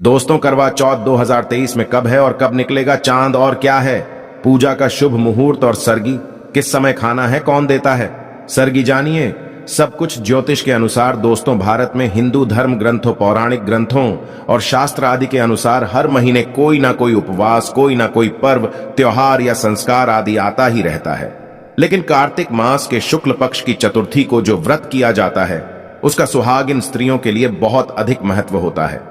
दोस्तों, करवा चौथ 2023 में कब है और कब निकलेगा चांद और क्या है पूजा का शुभ मुहूर्त और सरगी किस समय खाना है, कौन देता है सरगी, जानिए सब कुछ ज्योतिष के अनुसार। दोस्तों, भारत में हिंदू धर्म ग्रंथों, पौराणिक ग्रंथों और शास्त्र आदि के अनुसार हर महीने कोई ना कोई उपवास, कोई ना कोई पर्व, त्योहार या संस्कार आदि आता ही रहता है। लेकिन कार्तिक मास के शुक्ल पक्ष की चतुर्थी को जो व्रत किया जाता है उसका सुहागिन स्त्रियों के लिए बहुत अधिक महत्व होता है।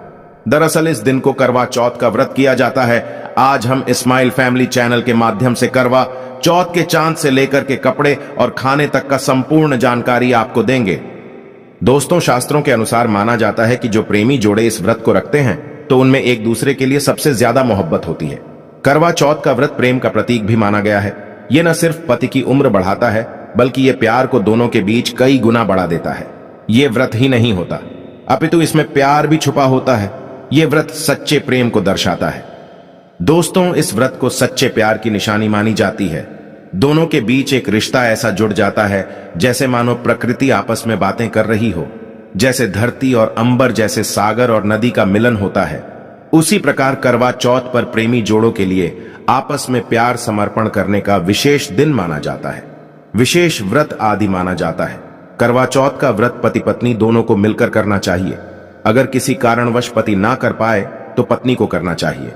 दरअसल इस दिन को करवा चौथ का व्रत किया जाता है। आज हम इस्माइल फैमिली चैनल के माध्यम से करवा चौथ के चांद से लेकर के कपड़े और खाने तक का संपूर्ण जानकारी आपको देंगे। दोस्तों, शास्त्रों के अनुसार माना जाता है कि जो प्रेमी जोड़े इस व्रत को रखते हैं तो उनमें एक दूसरे के लिए सबसे ज्यादा मोहब्बत होती है। करवा चौथ का व्रत प्रेम का प्रतीक भी माना गया है। ये न सिर्फ पति की उम्र बढ़ाता है बल्कि ये प्यार को दोनों के बीच कई गुना बढ़ा देता है। ये व्रत ही नहीं होता अपितु इसमें प्यार भी छुपा होता है। ये व्रत सच्चे प्रेम को दर्शाता है। दोस्तों, इस व्रत को सच्चे प्यार की निशानी मानी जाती है। दोनों के बीच एक रिश्ता ऐसा जुड़ जाता है जैसे मानो प्रकृति आपस में बातें कर रही हो, जैसे धरती और अंबर, जैसे सागर और नदी का मिलन होता है। उसी प्रकार करवा चौथ पर प्रेमी जोड़ों के लिए आपस में प्यार समर्पण करने का विशेष दिन माना जाता है, विशेष व्रत आदि माना जाता है। करवा चौथ का व्रत पति पत्नी दोनों को मिलकर करना चाहिए। अगर किसी कारणवश पति ना कर पाए तो पत्नी को करना चाहिए।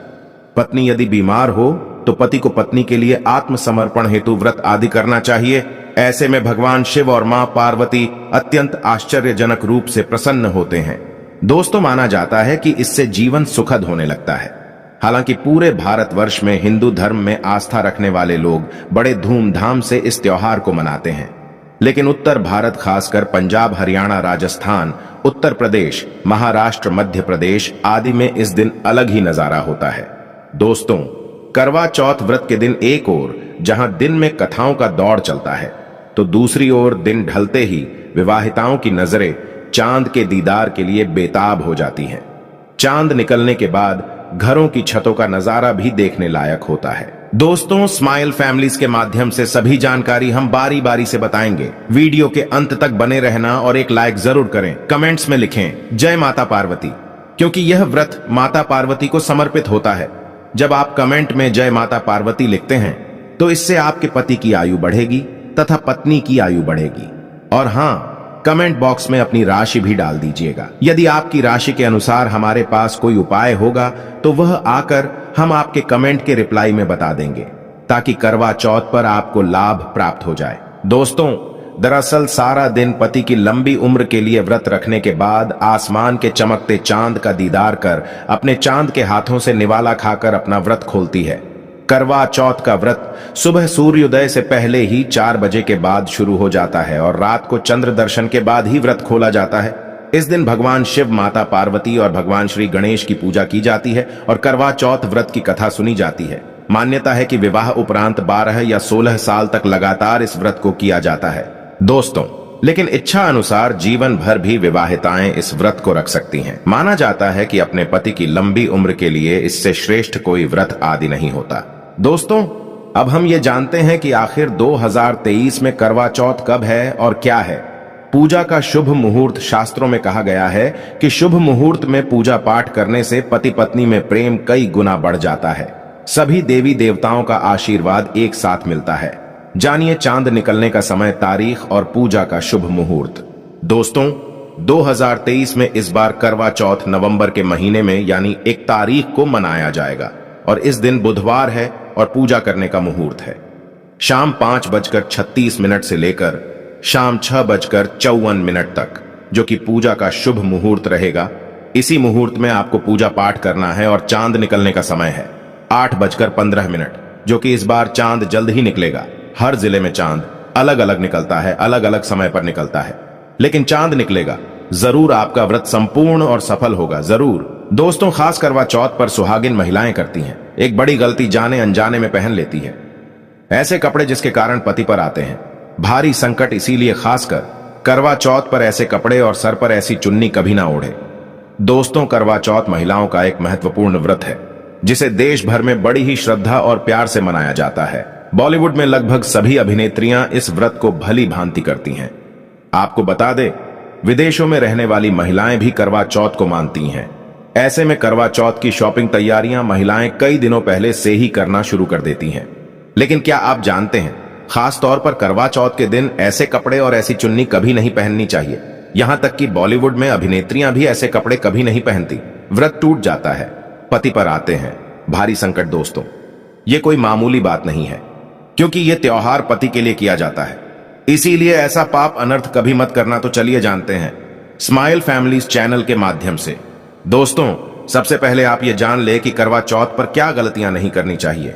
पत्नी यदि बीमार हो तो पति को पत्नी के लिए आत्मसमर्पण हेतु व्रत आदि करना चाहिए। ऐसे में भगवान शिव और मां पार्वती अत्यंत आश्चर्यजनक रूप से प्रसन्न होते हैं। दोस्तों, माना जाता है कि इससे जीवन सुखद होने लगता है। हालांकि पूरे भारतवर्ष में हिंदू धर्म में आस्था रखने वाले लोग बड़े धूमधाम से इस त्योहार को मनाते हैं, लेकिन उत्तर भारत, खासकर पंजाब, हरियाणा, राजस्थान, उत्तर प्रदेश, महाराष्ट्र, मध्य प्रदेश आदि में इस दिन अलग ही नजारा होता है। दोस्तों, करवा चौथ व्रत के दिन एक ओर जहां दिन में कथाओं का दौर चलता है तो दूसरी ओर दिन ढलते ही विवाहिताओं की नजरें चांद के दीदार के लिए बेताब हो जाती हैं। चांद निकलने के बाद घरों की छतों का नजारा भी देखने लायक होता है। दोस्तों, स्माइल फैमिलीज के माध्यम से सभी जानकारी हम बारी बारी से बताएंगे। वीडियो के अंत तक बने रहना और एक लाइक जरूर करें। कमेंट्स में लिखें जय माता पार्वती, क्योंकि यह व्रत माता पार्वती को समर्पित होता है। जब आप कमेंट में जय माता पार्वती लिखते हैं तो इससे आपके पति की आयु बढ़ेगी तथा पत्नी की आयु बढ़ेगी। और हाँ, कमेंट बॉक्स में अपनी राशि भी डाल दीजिएगा। यदि आपकी राशि के अनुसार हमारे पास कोई उपाय होगा तो वह आकर हम आपके कमेंट के रिप्लाई में बता देंगे, ताकि करवा चौथ पर आपको लाभ प्राप्त हो जाए। दोस्तों, दरअसल सारा दिन पति की लंबी उम्र के लिए व्रत रखने के बाद आसमान के चमकते चांद का दीदार कर अपने चांद के हाथों से निवाला खाकर अपना व्रत खोलती है। करवा चौथ का व्रत सुबह सूर्योदय से पहले ही 4 बजे के बाद शुरू हो जाता है और रात को चंद्र दर्शन के बाद ही व्रत खोला जाता है। इस दिन भगवान शिव, माता पार्वती और भगवान श्री गणेश की पूजा की जाती है और करवा चौथ व्रत की कथा सुनी जाती है। मान्यता है कि विवाह उपरांत 12 या 16 साल तक लगातार इस व्रत को किया जाता है। दोस्तों, लेकिन इच्छा अनुसार जीवन भर भी विवाहिताएं इस व्रत को रख सकती हैं। माना जाता है कि अपने पति की लंबी उम्र के लिए इससे श्रेष्ठ कोई व्रत आदि नहीं होता। दोस्तों, अब हम ये जानते हैं कि आखिर 2023 में करवा चौथ कब है और क्या है। पूजा का शुभ मुहूर्त शास्त्रों में कहा गया है कि शुभ मुहूर्त में पूजा पाठ करने से पति पत्नी में प्रेम कई गुना बढ़ जाता है। सभी देवी देवताओं का आशीर्वाद एक साथ मिलता है। जानिए चांद निकलने का समय, तारीख और पूजा का शुभ मुहूर्त। दोस्तों, 2023 में इस बार करवा चौथ नवंबर के महीने में यानी 1 तारीख को मनाया जाएगा और इस दिन बुधवार है और पूजा करने का मुहूर्त है शाम 5:36 से लेकर शाम 6:54 तक, जो कि पूजा का शुभ मुहूर्त रहेगा। इसी मुहूर्त में आपको पूजा पाठ करना है और चांद निकलने का समय है 8:15, जो कि इस बार चांद जल्द ही निकलेगा। हर जिले में चांद अलग अलग निकलता है, अलग अलग समय पर निकलता है, लेकिन चांद निकलेगा जरूर। आपका व्रत संपूर्ण और सफल होगा जरूर। दोस्तों, खास करवा चौथ पर सुहागिन महिलाएं करती हैं एक बड़ी गलती, जाने अनजाने में पहन लेती है ऐसे कपड़े जिसके कारण पति पर आते हैं भारी संकट। इसीलिए खासकर करवा चौथ पर ऐसे कपड़े और सर पर ऐसी चुन्नी कभी ना ओढ़े। दोस्तों, करवा चौथ महिलाओं का एक महत्वपूर्ण व्रत है जिसे देश भर में बड़ी ही श्रद्धा और प्यार से मनाया जाता है। बॉलीवुड में लगभग सभी अभिनेत्रियां इस व्रत को भली भांति करती हैं। आपको बता दें, विदेशों में रहने वाली महिलाएं भी करवा चौथ को मानती हैं। ऐसे में करवा चौथ की शॉपिंग तैयारियां महिलाएं कई दिनों पहले से ही करना शुरू कर देती हैं। लेकिन क्या आप जानते हैं, खास तौर पर करवा चौथ के दिन ऐसे कपड़े और ऐसी चुन्नी कभी नहीं पहननी चाहिए। यहां तक कि बॉलीवुड में अभिनेत्रियां भी ऐसे कपड़े कभी नहीं पहनती। व्रत टूट जाता है, पति पर आते हैं भारी संकट। दोस्तों, ये कोई मामूली बात नहीं है, क्योंकि ये त्योहार पति के लिए किया जाता है। इसीलिए ऐसा पाप अनर्थ कभी मत करना। तो चलिए जानते हैं स्माइल फैमिलीज चैनल के माध्यम से। दोस्तों, सबसे पहले आप ये जान ले कि करवा चौथ पर क्या गलतियां नहीं करनी चाहिए।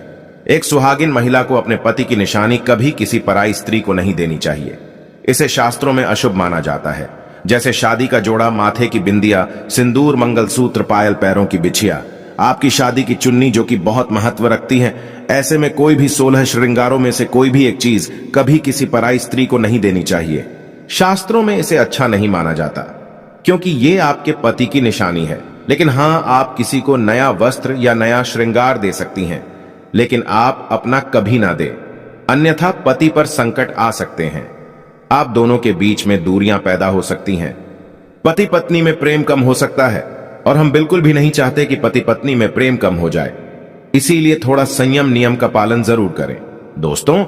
एक सुहागिन महिला को अपने पति की निशानी कभी किसी पराई स्त्री को नहीं देनी चाहिए। इसे शास्त्रों में अशुभ माना जाता है, जैसे शादी का जोड़ा, माथे की बिंदिया, सिंदूर, मंगलसूत्र, पायल, पैरों की बिछिया, आपकी शादी की चुन्नी जो कि बहुत महत्व रखती है। ऐसे में कोई भी 16 श्रृंगारों में से कोई भी एक चीज कभी किसी पराई स्त्री को नहीं देनी चाहिए। शास्त्रों में इसे अच्छा नहीं माना जाता, क्योंकि ये आपके पति की निशानी है। लेकिन हां, आप किसी को नया वस्त्र या नया श्रृंगार दे सकती हैं, लेकिन आप अपना कभी ना दे, अन्यथा पति पर संकट आ सकते हैं। आप दोनों के बीच में दूरियां पैदा हो सकती हैं। पति पत्नी में प्रेम कम हो सकता है, और हम बिल्कुल भी नहीं चाहते कि पति पत्नी में प्रेम कम हो जाए। इसीलिए थोड़ा संयम नियम का पालन जरूर करें। दोस्तों,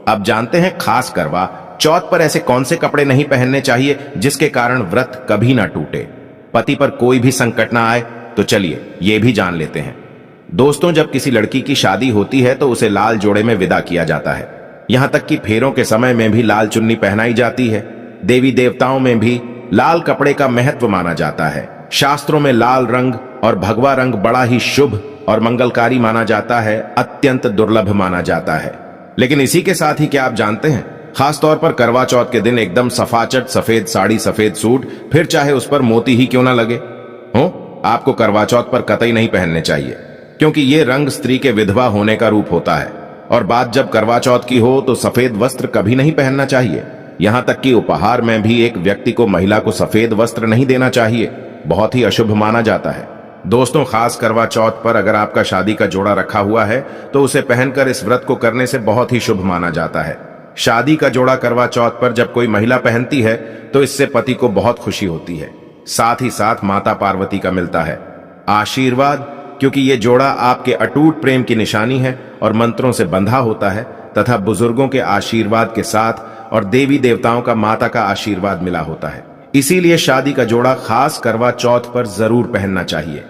अब जानते हैं खास करवा चौथ पर ऐसे कौन से कपड़े नहीं पहनने चाहिए जिसके कारण व्रत कभी ना टूटे, पति पर कोई भी संकट ना आए। तो चलिए ये भी जान लेते हैं। दोस्तों, जब किसी लड़की की शादी होती है तो उसे लाल जोड़े में विदा किया जाता है। यहां तक कि फेरों के समय में भी लाल चुन्नी पहनाई जाती है। देवी देवताओं में भी लाल कपड़े का महत्व माना जाता है। शास्त्रों में लाल रंग और भगवा रंग बड़ा ही शुभ और मंगलकारी माना जाता है, अत्यंत दुर्लभ माना जाता है। लेकिन इसी के साथ ही क्या आप जानते हैं, खास तौर पर करवा चौथ के दिन एकदम सफाचट सफेद साड़ी, सफेद सूट, फिर चाहे उस पर मोती ही क्यों ना लगे हो, आपको करवा चौथ पर कतई नहीं पहनने चाहिए, क्योंकि ये रंग स्त्री के विधवा होने का रूप होता है। और बात जब करवा चौथ की हो तो सफेद वस्त्र कभी नहीं पहनना चाहिए। यहां तक कि उपहार में भी एक व्यक्ति को महिला को सफेद वस्त्र नहीं देना चाहिए, बहुत ही अशुभ माना जाता है। दोस्तों, खास करवा चौथ पर अगर आपका शादी का जोड़ा रखा हुआ है तो उसे पहनकर इस व्रत को करने से बहुत ही शुभ माना जाता है। शादी का जोड़ा करवा चौथ पर जब कोई महिला पहनती है तो इससे पति को बहुत खुशी होती है, साथ ही साथ माता पार्वती का मिलता है आशीर्वाद, क्योंकि ये जोड़ा आपके अटूट प्रेम की निशानी है और मंत्रों से बंधा होता है तथा बुजुर्गों के आशीर्वाद के साथ और देवी देवताओं का, माता का आशीर्वाद मिला होता है। इसीलिए शादी का जोड़ा खास करवा चौथ पर जरूर पहनना चाहिए।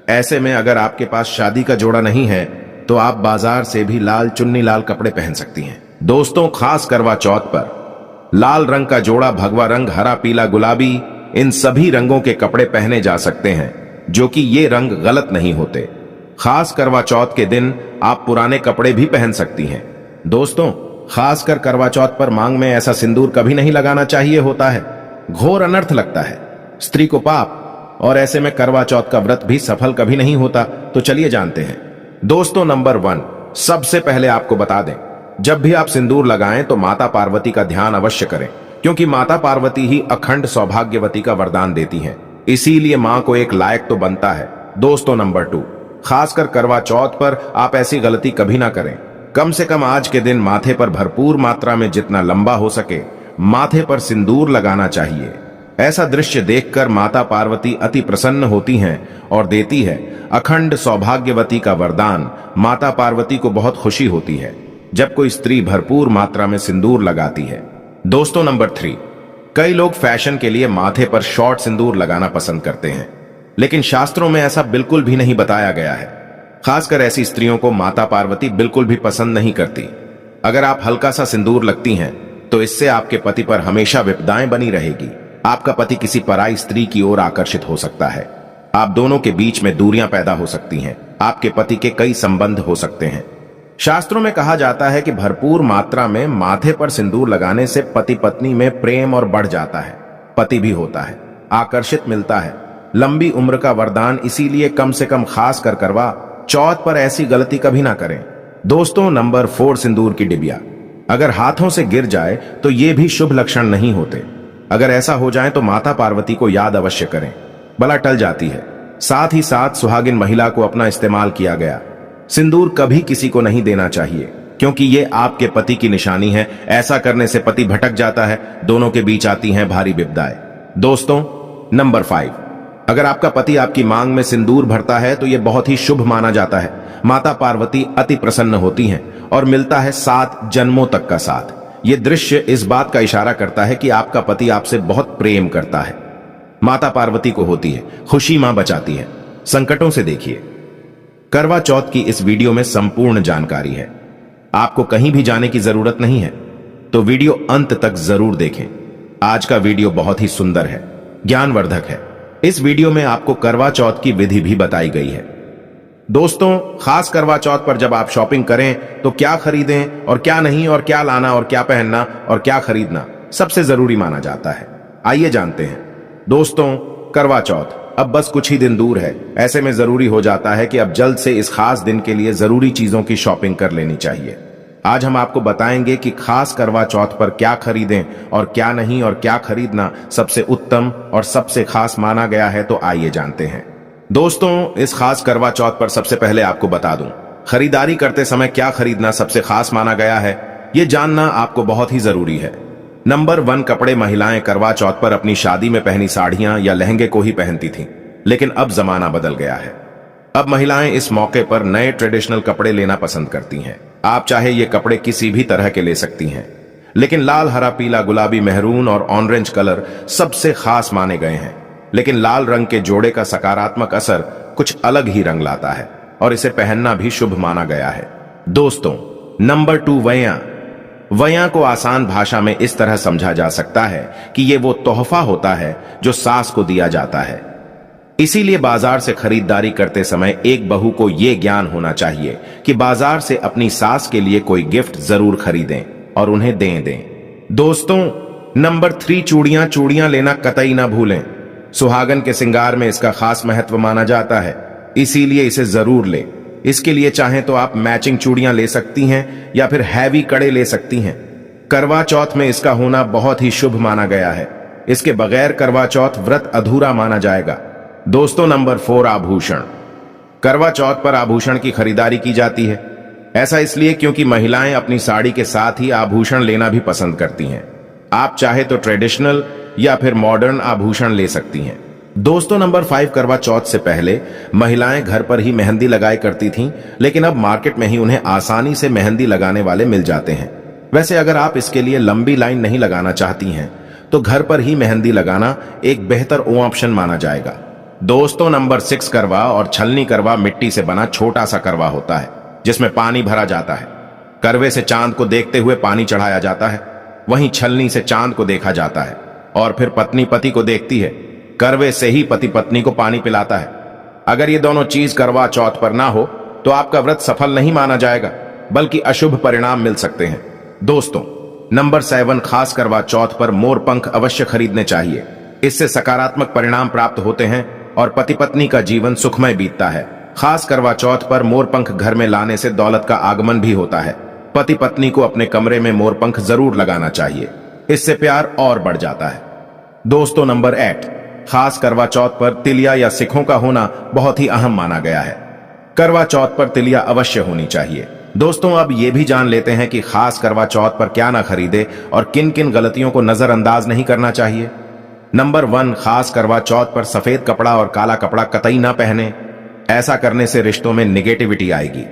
ऐसे में अगर आपके पास शादी का जोड़ा नहीं है तो आप बाजार से भी लाल चुन्नी, लाल कपड़े पहन सकती हैं। दोस्तों, खास करवा चौथ पर लाल रंग का जोड़ा, भगवा रंग, हरा, पीला, गुलाबी, इन सभी रंगों के कपड़े पहने जा सकते हैं, जो कि ये रंग गलत नहीं होते। खास करवा चौथ के दिन आप पुराने कपड़े भी पहन सकती हैं। दोस्तों, खासकर करवा चौथ पर मांग में ऐसा सिंदूर कभी नहीं लगाना चाहिए होता है, घोर अनर्थ लगता है, स्त्री को पाप, और ऐसे में करवा चौथ का व्रत भी सफल कभी नहीं होता। तो चलिए जानते हैं। दोस्तों, नंबर 1, सबसे पहले आपको बता दें, जब भी आप सिंदूर लगाएं तो माता पार्वती का ध्यान अवश्य करें, क्योंकि माता पार्वती ही अखंड सौभाग्यवती का वरदान देती हैं। इसीलिए मां को एक लायक तो बनता है। दोस्तों, नंबर 2, खासकर करवा चौथ पर आप ऐसी गलती कभी ना करें। कम से कम आज के दिन माथे पर भरपूर मात्रा में जितना लंबा हो सके माथे पर सिंदूर लगाना चाहिए। ऐसा दृश्य देखकर माता पार्वती अति प्रसन्न होती हैं और देती है अखंड सौभाग्यवती का वरदान। माता पार्वती को बहुत खुशी होती है जब कोई स्त्री भरपूर मात्रा में सिंदूर लगाती है। दोस्तों, नंबर 3, कई लोग फैशन के लिए माथे पर शॉर्ट सिंदूर लगाना पसंद करते हैं, लेकिन शास्त्रों में ऐसा बिल्कुल भी नहीं बताया गया है। खासकर ऐसी स्त्रियों को माता पार्वती बिल्कुल भी पसंद नहीं करती। अगर आप हल्का सा सिंदूर लगती हैं तो इससे आपके पति पर हमेशा विपदाएं बनी रहेगी। आपका पति किसी पराई स्त्री की ओर आकर्षित हो सकता है। आप दोनों के बीच में दूरियां पैदा हो सकती हैं। आपके पति के कई संबंध हो सकते हैं। शास्त्रों में कहा जाता है कि भरपूर मात्रा में माथे पर सिंदूर लगाने से पति पत्नी में प्रेम और बढ़ जाता है, पति भी होता है, आकर्षित मिलता है, लंबी उम्र का वरदान। इसीलिए कम से कम खास कर करवा चौथ पर ऐसी गलती कभी ना करें। दोस्तों, नंबर 4, सिंदूर की डिबिया अगर हाथों से गिर जाए तो ये भी शुभ लक्षण नहीं होते। अगर ऐसा हो जाए तो माता पार्वती को याद अवश्य करें, बला टल जाती है। साथ ही साथ सुहागिन महिला को अपना इस्तेमाल किया गया सिंदूर कभी किसी को नहीं देना चाहिए, क्योंकि ये आपके पति की निशानी है। ऐसा करने से पति भटक जाता है, दोनों के बीच आती हैं भारी विपदाएं। दोस्तों, नंबर 5, अगर आपका पति आपकी मांग में सिंदूर भरता है तो यह बहुत ही शुभ माना जाता है। माता पार्वती अति प्रसन्न होती हैं और मिलता है 7 जन्मों तक का साथ। ये दृश्य इस बात का इशारा करता है कि आपका पति आपसे बहुत प्रेम करता है। माता पार्वती को होती है खुशी, मां बचाती है संकटों से। देखिए, करवा चौथ की इस वीडियो में संपूर्ण जानकारी है। आपको कहीं भी जाने की जरूरत नहीं है, तो वीडियो अंत तक जरूर देखें। आज का वीडियो बहुत ही सुंदर है, ज्ञानवर्धक है। इस वीडियो में आपको करवा चौथ की विधि भी बताई गई है। दोस्तों, खास करवा चौथ पर जब आप शॉपिंग करें तो क्या खरीदें और क्या नहीं, और क्या लाना और क्या पहनना और क्या खरीदना सबसे जरूरी माना जाता है। आइए जानते हैं। दोस्तों, करवा चौथ अब बस कुछ ही दिन दूर है। ऐसे में जरूरी हो जाता है कि अब जल्द से इस खास दिन के लिए जरूरी चीजों की शॉपिंग कर लेनी चाहिए। आज हम आपको बताएंगे कि खास करवा चौथ पर क्या खरीदें और क्या नहीं, और क्या खरीदना सबसे उत्तम और सबसे खास माना गया है। तो आइए जानते हैं। दोस्तों, इस खास करवा चौथ पर सबसे पहले आपको बता दूं, खरीदारी करते समय क्या खरीदना सबसे खास माना गया है, यह जानना आपको बहुत ही जरूरी है। नंबर 1, कपड़े। महिलाएं करवा चौथ पर अपनी शादी में पहनी साड़ियां या लहंगे को ही पहनती थीं, लेकिन अब जमाना बदल गया है। अब महिलाएं इस मौके पर नए ट्रेडिशनल कपड़े लेना पसंद करती हैं। आप चाहे ये कपड़े किसी भी तरह के ले सकती हैं, लेकिन लाल, हरा, पीला, गुलाबी, मेहरून और ऑरेंज कलर सबसे खास माने गए हैं। लेकिन लाल रंग के जोड़े का सकारात्मक असर कुछ अलग ही रंग लाता है और इसे पहनना भी शुभ माना गया है। दोस्तों, नंबर 2, वैया। वैया को आसान भाषा में इस तरह समझा जा सकता है कि ये वो तोहफा होता है जो सास को दिया जाता है। इसीलिए बाजार से खरीदारी करते समय एक बहू को यह ज्ञान होना चाहिए कि बाजार से अपनी सास के लिए कोई गिफ्ट जरूर खरीदें और उन्हें दें। दोस्तों, नंबर 3, चूड़ियां। चूड़ियां लेना कतई ना भूलें। सुहागन के श्रृंगार में इसका खास महत्व माना जाता है, इसीलिए इसे जरूर लें। इसके लिए चाहें तो आप मैचिंग चूड़ियां ले सकती हैं या फिर हैवी कड़े ले सकती हैं। करवा चौथ में इसका होना बहुत ही शुभ माना गया है। इसके बगैर करवा चौथ व्रत अधूरा माना जाएगा। दोस्तों, नंबर 4, आभूषण। करवा चौथ पर आभूषण की खरीदारी की जाती है। ऐसा इसलिए क्योंकि महिलाएं अपनी साड़ी के साथ ही आभूषण लेना भी पसंद करती हैं। आप चाहे तो ट्रेडिशनल या फिर मॉडर्न आभूषण ले सकती हैं। दोस्तों, नंबर 5, करवा चौथ से पहले महिलाएं घर पर ही मेहंदी लगाया करती थीं, लेकिन अब मार्केट में ही उन्हें आसानी से मेहंदी लगाने वाले मिल जाते हैं। वैसे अगर आप इसके लिए लंबी लाइन नहीं लगाना चाहती हैं तो घर पर ही मेहंदी लगाना एक बेहतर ऑप्शन माना जाएगा। दोस्तों, नंबर 6, करवा और छलनी। करवा मिट्टी से बना छोटा सा करवा होता है जिसमें पानी भरा जाता है। करवे से चांद को देखते हुए पानी चढ़ाया जाता है, वहीं छलनी से चांद को देखा जाता है और फिर पत्नी पति को देखती है। करवे से ही पति पत्नी को पानी पिलाता है। अगर ये दोनों चीज करवा चौथ पर ना हो तो आपका व्रत सफल नहीं माना जाएगा, बल्कि अशुभ परिणाम मिल सकते हैं। दोस्तों, नंबर 7, खास करवा चौथ पर मोर पंख अवश्य खरीदने चाहिए। इससे सकारात्मक परिणाम प्राप्त होते हैं और पति पत्नी का जीवन सुखमय बीतता है। खास करवा चौथ पर मोर पंख घर में लाने से दौलत का आगमन भी होता है। पति पत्नी को अपने कमरे में मोर पंख जरूर लगाना चाहिए, इससे प्यार और बढ़ जाता है। दोस्तों, नंबर 8, खास करवा चौथ पर तिलिया या सिखों का होना बहुत ही अहम माना गया है। करवा चौथ पर तिलिया अवश्य होनी चाहिए। दोस्तों, अब ये भी जान लेते हैं कि खास करवा चौथ पर क्या ना खरीदे और किन किन गलतियों को नजरअंदाज नहीं करना चाहिए। नंबर 1, खास करवा चौथ पर सफेद कपड़ा और काला कपड़ा कतई ना पहने। ऐसा करने से रिश्तों में निगेटिविटी आएगी।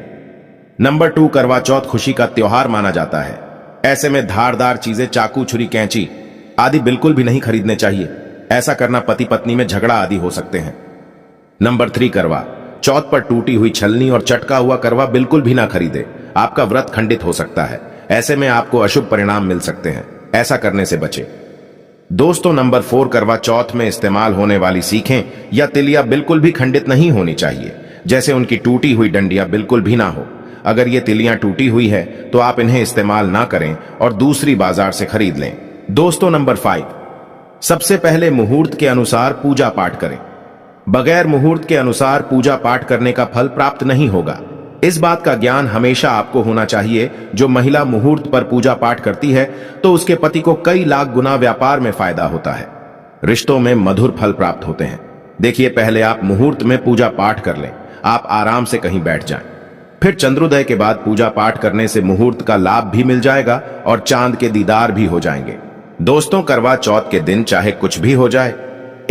नंबर 2, करवा चौथ खुशी का त्योहार माना जाता है। ऐसे में धारदार चीजें, चाकू, छुरी, कैंची आदि बिल्कुल भी नहीं खरीदने चाहिए। ऐसा करना पति पत्नी में झगड़ा आदि हो सकते हैं। नंबर 3, करवा चौथ पर टूटी हुई छलनी और चटका हुआ करवा बिल्कुल भी ना खरीदे। आपका व्रत खंडित हो सकता है। ऐसे में आपको अशुभ परिणाम मिल सकते हैं, ऐसा करने से बचे। दोस्तों, नंबर 4, करवा चौथ में इस्तेमाल होने वाली सीखें या तिलिया बिल्कुल भी खंडित नहीं होनी चाहिए। जैसे उनकी टूटी हुई डंडियां बिल्कुल भी ना हो। अगर ये तिलियां टूटी हुई है तो आप इन्हें इस्तेमाल ना करें और दूसरी बाजार से खरीद लें। दोस्तों, नंबर 5, सबसे पहले मुहूर्त के अनुसार पूजा पाठ करें। बगैर मुहूर्त के अनुसार पूजा पाठ करने का फल प्राप्त नहीं होगा। इस बात का ज्ञान हमेशा आपको होना चाहिए। जो महिला मुहूर्त पर पूजा पाठ करती है तो उसके पति को कई लाख गुना व्यापार में फायदा होता है, रिश्तों में मधुर फल प्राप्त होते हैं। देखिए, पहले आप मुहूर्त में पूजा पाठ कर लें, आप आराम से कहीं बैठ जाएं। फिर चंद्रोदय के बाद पूजा पाठ करने से मुहूर्त का लाभ भी मिल जाएगा और चांद के दीदार भी हो जाएंगे। दोस्तों, करवा चौथ के दिन चाहे कुछ भी हो जाए,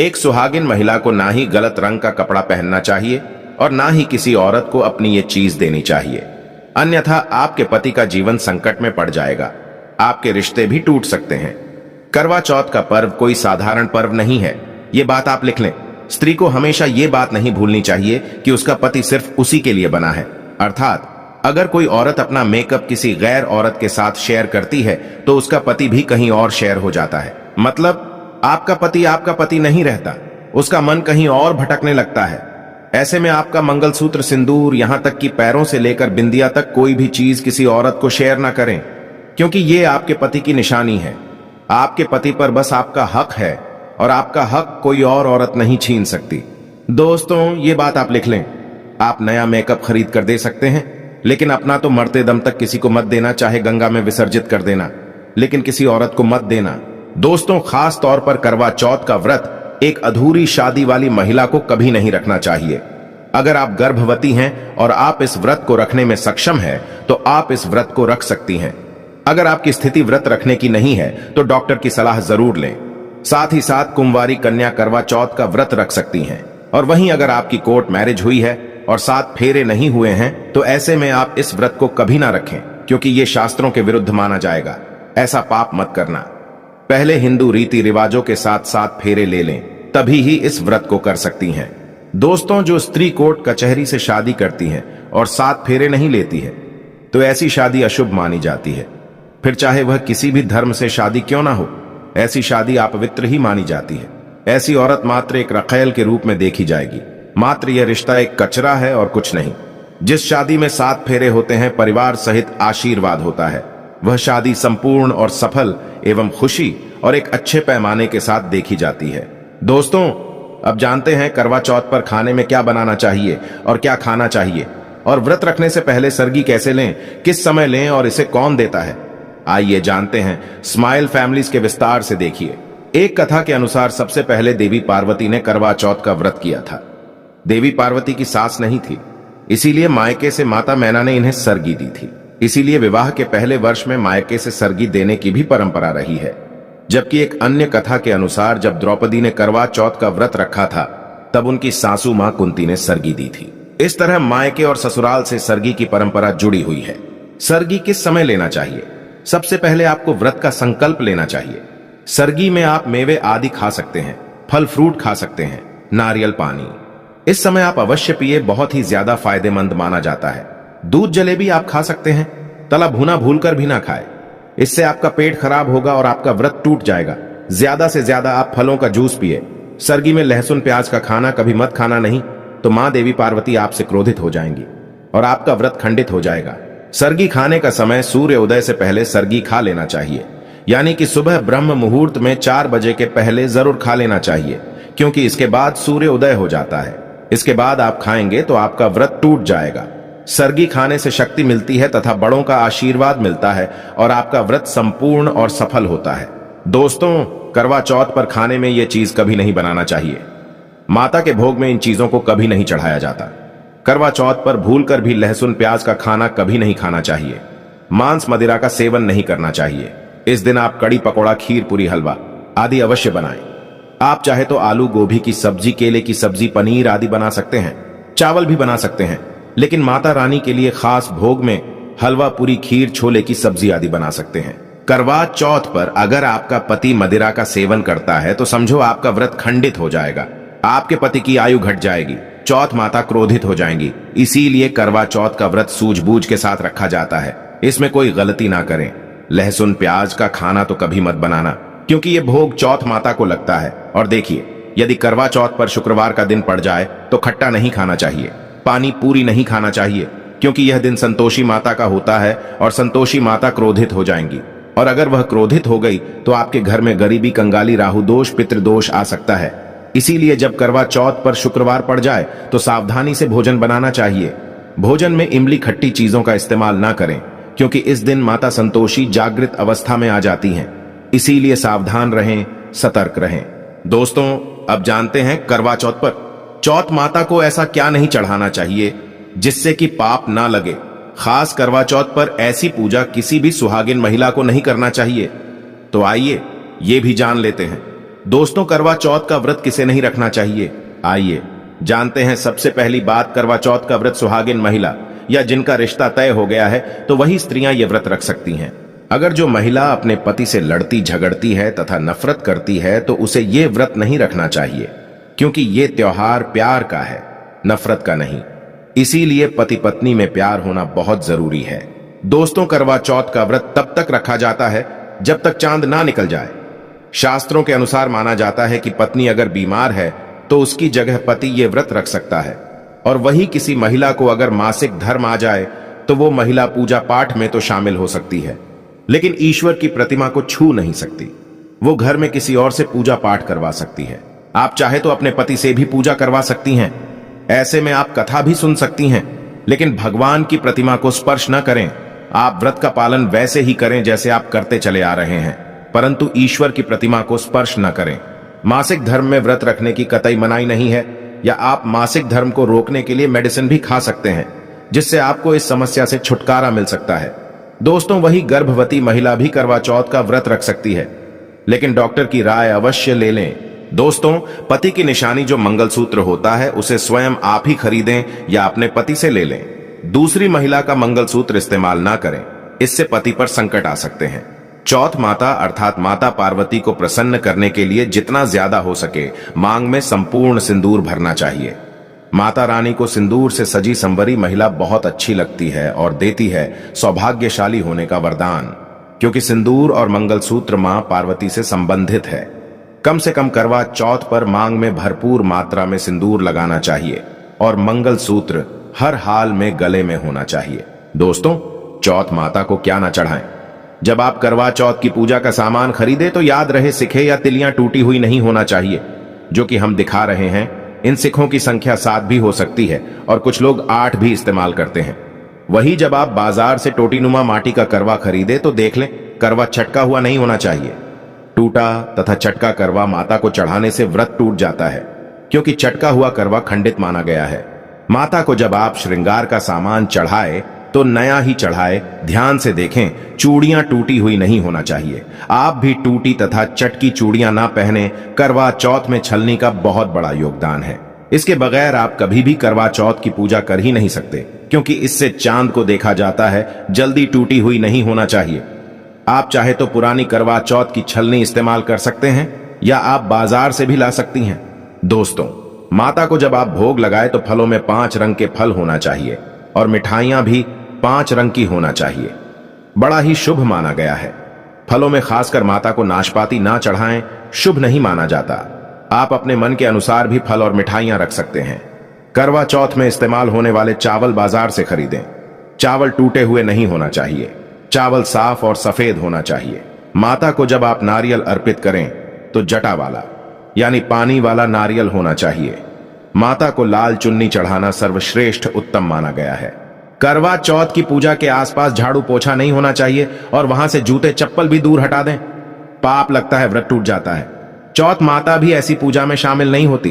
एक सुहागिन महिला को ना ही गलत रंग का कपड़ा पहनना चाहिए और ना ही किसी औरत को अपनी ये चीज देनी चाहिए, अन्यथा आपके पति का जीवन संकट में पड़ जाएगा। आपके रिश्ते भी टूट सकते हैं। करवा चौथ का पर्व कोई साधारण पर्व नहीं है, ये बात आप लिख लें। स्त्री को हमेशा ये बात नहीं भूलनी चाहिए कि उसका पति सिर्फ उसी के लिए बना है। अर्थात अगर कोई औरत अपना मेकअप किसी गैर औरत के साथ शेयर करती है तो उसका पति भी कहीं और शेयर हो जाता है। मतलब आपका पति नहीं रहता, उसका मन कहीं और भटकने लगता है। ऐसे में आपका मंगलसूत्र, सिंदूर, यहां तक कि पैरों से लेकर बिंदिया तक कोई भी चीज किसी औरत को शेयर ना करें, क्योंकि ये आपके पति की निशानी है। आपके पति पर बस आपका हक है और आपका हक कोई और औरत नहीं छीन सकती। दोस्तों, ये बात आप लिख लें। आप नया मेकअप खरीद कर दे सकते हैं, लेकिन अपना तो मरते दम तक किसी को मत देना, चाहे गंगा में विसर्जित कर देना, लेकिन किसी औरत को मत देना। दोस्तों, खास तौर पर करवा चौथ का व्रत एक अधूरी शादी वाली महिला को कभी नहीं रखना चाहिए। अगर आप गर्भवती हैं और आप इस व्रत को रखने में सक्षम हैं, तो आप इस व्रत को रख सकती हैं। अगर आपकी स्थिति व्रत रखने की नहीं है तो डॉक्टर की सलाह जरूर लें। साथ ही साथ कुंवारी कन्या करवा चौथ का व्रत रख सकती हैं। और वहीं अगर आपकी कोर्ट मैरिज हुई है और 7 फेरे नहीं हुए हैं तो ऐसे में आप इस व्रत को कभी ना रखें, क्योंकि ये शास्त्रों के विरुद्ध माना जाएगा। ऐसा पाप मत करना। पहले हिंदू रीति रिवाजों के साथ 7 फेरे ले लें, तभी ही इस व्रत को कर सकती हैं। दोस्तों, जो स्त्री कोर्ट कचहरी से शादी करती है और 7 फेरे नहीं लेती है तो ऐसी शादी अशुभ मानी जाती है। फिर चाहे वह किसी भी धर्म से शादी क्यों ना हो, ऐसी शादी अपवित्र ही मानी जाती है। ऐसी औरत मात्र एक रखैल के रूप में देखी जाएगी। मात्र यह रिश्ता एक कचरा है और कुछ नहीं। जिस शादी में 7 फेरे होते हैं, परिवार सहित आशीर्वाद होता है, वह शादी संपूर्ण और सफल एवं खुशी और एक अच्छे पैमाने के साथ देखी जाती है। दोस्तों, अब जानते हैं करवा चौथ पर खाने में क्या बनाना चाहिए और क्या खाना चाहिए, और व्रत रखने से पहले सरगी कैसे लें, किस समय लें और इसे कौन देता है। आइए जानते हैं। स्माइल फैमिलीज के विस्तार से देखिए। एक कथा के अनुसार सबसे पहले देवी पार्वती ने करवा चौथ का व्रत किया था। देवी पार्वती की सास नहीं थी, इसीलिए मायके से माता मैना ने इन्हें सरगी दी थी। इसीलिए विवाह के पहले वर्ष में मायके से सरगी देने की भी परंपरा रही है। जबकि एक अन्य कथा के अनुसार जब द्रौपदी ने करवा चौथ का व्रत रखा था, तब उनकी सासू मां कुंती ने सरगी दी थी। इस तरह मायके और ससुराल से सरगी की परंपरा जुड़ी हुई है। सरगी किस समय लेना चाहिए? सबसे पहले आपको व्रत का संकल्प लेना चाहिए। सरगी में आप मेवे आदि खा सकते हैं, फल फ्रूट खा सकते हैं, नारियल पानी इस समय आप अवश्य पिए, बहुत ही ज्यादा फायदेमंद माना जाता है। दूध जलेबी आप खा सकते हैं, तला भुना भूलकर भी ना खाए, इससे आपका पेट खराब होगा और आपका व्रत टूट जाएगा। ज्यादा से ज्यादा आप फलों का जूस पिए। सरगी में लहसुन प्याज का खाना कभी मत खाना नहीं, तो मां देवी पार्वती आपसे क्रोधित हो जाएंगी और आपका व्रत खंडित हो जाएगा। सरगी खाने का समय सूर्य उदय से पहले सरगी खा लेना चाहिए, यानी कि सुबह ब्रह्म मुहूर्त में 4 बजे के पहले जरूर खा लेना चाहिए, क्योंकि इसके बाद सूर्य उदय हो जाता है। इसके बाद आप खाएंगे तो आपका व्रत टूट जाएगा। सरगी खाने से शक्ति मिलती है तथा बड़ों का आशीर्वाद मिलता है और आपका व्रत संपूर्ण और सफल होता है। दोस्तों, करवा चौथ पर खाने में यह चीज कभी नहीं बनाना चाहिए। माता के भोग में इन चीजों को कभी नहीं चढ़ाया जाता। करवा चौथ पर भूलकर भी लहसुन प्याज का खाना कभी नहीं खाना चाहिए। मांस मदिरा का सेवन नहीं करना चाहिए। इस दिन आप कड़ी पकौड़ा, खीर पूरी, हलवा आदि अवश्य बनाएं। आप चाहे तो आलू गोभी की सब्जी, केले की सब्जी, पनीर आदि बना सकते हैं। चावल भी बना सकते हैं, लेकिन माता रानी के लिए खास भोग में हलवा, पूरी, खीर, छोले की सब्जी आदि बना सकते हैं। करवा चौथ पर अगर आपका पति मदिरा का सेवन करता है तो समझो आपका व्रत खंडित हो जाएगा। आपके पति की आयु घट जाएगी, चौथ माता क्रोधित हो जाएंगी। इसीलिए करवा चौथ का व्रत सूझबूझ के साथ रखा जाता है। इसमें कोई गलती ना करें। लहसुन प्याज का खाना तो कभी मत बनाना, क्योंकि ये भोग चौथ माता को लगता है। और देखिए, यदि करवा चौथ पर शुक्रवार का दिन पड़ जाए तो खट्टा नहीं खाना चाहिए, पानी पूरी नहीं खाना चाहिए, क्योंकि यह दिन संतोषी माता का होता है और संतोषी माता क्रोधित हो जाएंगी। और अगर वह क्रोधित हो गई तो आपके घर में गरीबी, कंगाली, राहु दोष, पितृदोष आ सकता है। इसीलिए जब करवा चौथ पर शुक्रवार पड़ जाए तो सावधानी से भोजन बनाना चाहिए। भोजन में इमली, खट्टी चीजों का इस्तेमाल ना करें, क्योंकि इस दिन माता संतोषी जागृत अवस्था में आ जाती हैं। इसीलिए सावधान रहें, सतर्क रहें। दोस्तों, अब जानते हैं करवा चौथ पर चौथ माता को ऐसा क्या नहीं चढ़ाना चाहिए जिससे कि पाप ना लगे। खास करवा चौथ पर ऐसी पूजा किसी भी सुहागिन महिला को नहीं करना चाहिए। तो आइए ये भी जान लेते हैं। दोस्तों, करवा चौथ का व्रत किसे नहीं रखना चाहिए? आइए जानते हैं। सबसे पहली बात, करवा चौथ का व्रत सुहागिन महिला या जिनका रिश्ता तय हो गया है तो वही स्त्रियां ये व्रत रख सकती हैं। अगर जो महिला अपने पति से लड़ती झगड़ती है तथा नफरत करती है तो उसे ये व्रत नहीं रखना चाहिए, क्योंकि ये त्योहार प्यार का है, नफरत का नहीं। इसीलिए पति पत्नी में प्यार होना बहुत जरूरी है। दोस्तों, करवा चौथ का व्रत तब तक रखा जाता है जब तक चांद ना निकल जाए। शास्त्रों के अनुसार माना जाता है कि पत्नी अगर बीमार है तो उसकी जगह पति ये व्रत रख सकता है, और वही किसी महिला को अगर मासिक धर्म आ जाए तो वो महिला पूजा पाठ में तो शामिल हो सकती है, लेकिन ईश्वर की प्रतिमा को छू नहीं सकती। वो घर में किसी और से पूजा पाठ करवा सकती है। आप चाहे तो अपने पति से भी पूजा करवा सकती हैं। ऐसे में आप कथा भी सुन सकती हैं, लेकिन भगवान की प्रतिमा को स्पर्श न करें। आप व्रत का पालन वैसे ही करें जैसे आप करते चले आ रहे हैं, परंतु ईश्वर की प्रतिमा को स्पर्श न करें। मासिक धर्म में व्रत रखने की कतई मनाही नहीं है, या आप मासिक धर्म को रोकने के लिए मेडिसिन भी खा सकते हैं, जिससे आपको इस समस्या से छुटकारा मिल सकता है। दोस्तों, वही गर्भवती महिला भी करवा चौथ का व्रत रख सकती है, लेकिन डॉक्टर की राय अवश्य ले लें। दोस्तों, पति की निशानी जो मंगलसूत्र होता है उसे स्वयं आप ही खरीदें या अपने पति से ले लें। दूसरी महिला का मंगलसूत्र इस्तेमाल ना करें, इससे पति पर संकट आ सकते हैं। चौथ माता अर्थात माता पार्वती को प्रसन्न करने के लिए जितना ज्यादा हो सके मांग में संपूर्ण सिंदूर भरना चाहिए। माता रानी को सिंदूर से सजी संवरी महिला बहुत अच्छी लगती है और देती है सौभाग्यशाली होने का वरदान, क्योंकि सिंदूर और मंगलसूत्र मां पार्वती से संबंधित है। कम से कम करवा चौथ पर मांग में भरपूर मात्रा में सिंदूर लगाना चाहिए और मंगलसूत्र हर हाल में गले में होना चाहिए। दोस्तों, चौथ माता को क्या ना चढ़ाएं। जब आप करवा चौथ की पूजा का सामान खरीदे तो याद रहे सिखे या तिलियां टूटी हुई नहीं होना चाहिए, जो कि हम दिखा रहे हैं। इन सिखों की संख्या 7 भी हो सकती है और कुछ लोग 8 भी इस्तेमाल करते हैं। वही जब आप बाजार से टोटीनुमा माटी का करवा खरीदे तो देख लें, करवा चटका हुआ नहीं होना चाहिए। टूटा तथा चटका करवा माता को चढ़ाने से व्रत टूट जाता है, क्योंकि चटका हुआ करवा खंडित माना गया है। माता को जब आप श्रृंगार का सामान चढ़ाए तो नया ही चढ़ाए। ध्यान से देखें, चूड़ियां टूटी हुई नहीं होना चाहिए। आप भी टूटी तथा चटकी चूड़ियां ना पहने। करवा चौथ में छलनी का बहुत बड़ा योगदान है। इसके बगैर आप कभी भी करवा चौथ की पूजा कर ही नहीं सकते, क्योंकि इससे चांद को देखा जाता है। जल्दी टूटी हुई नहीं होना चाहिए। आप चाहे तो पुरानी करवा चौथ की छलनी इस्तेमाल कर सकते हैं, या आप बाजार से भी ला सकती हैं। दोस्तों, माता को जब आप भोग लगाए तो फलों में 5 रंग के फल होना चाहिए और मिठाइयां भी 5 रंग की होना चाहिए। बड़ा ही शुभ माना गया है। फलों में खासकर माता को नाशपाती ना चढ़ाएं, शुभ नहीं माना जाता। आप अपने मन के अनुसार भी फल और मिठाइयां रख सकते हैं। करवा चौथ में इस्तेमाल होने वाले चावल बाजार से खरीदें। चावल टूटे हुए नहीं होना चाहिए। चावल साफ और सफेद होना चाहिए। माता को जब आप नारियल अर्पित करें तो जटा वाला यानी पानी वाला नारियल होना चाहिए। माता को लाल चुन्नी चढ़ाना सर्वश्रेष्ठ उत्तम माना गया है। करवा चौथ की पूजा के आसपास झाड़ू पोछा नहीं होना चाहिए और वहां से जूते चप्पल भी दूर हटा दें। पाप लगता है, व्रत टूट जाता है। चौथ माता भी ऐसी पूजा में शामिल नहीं होती।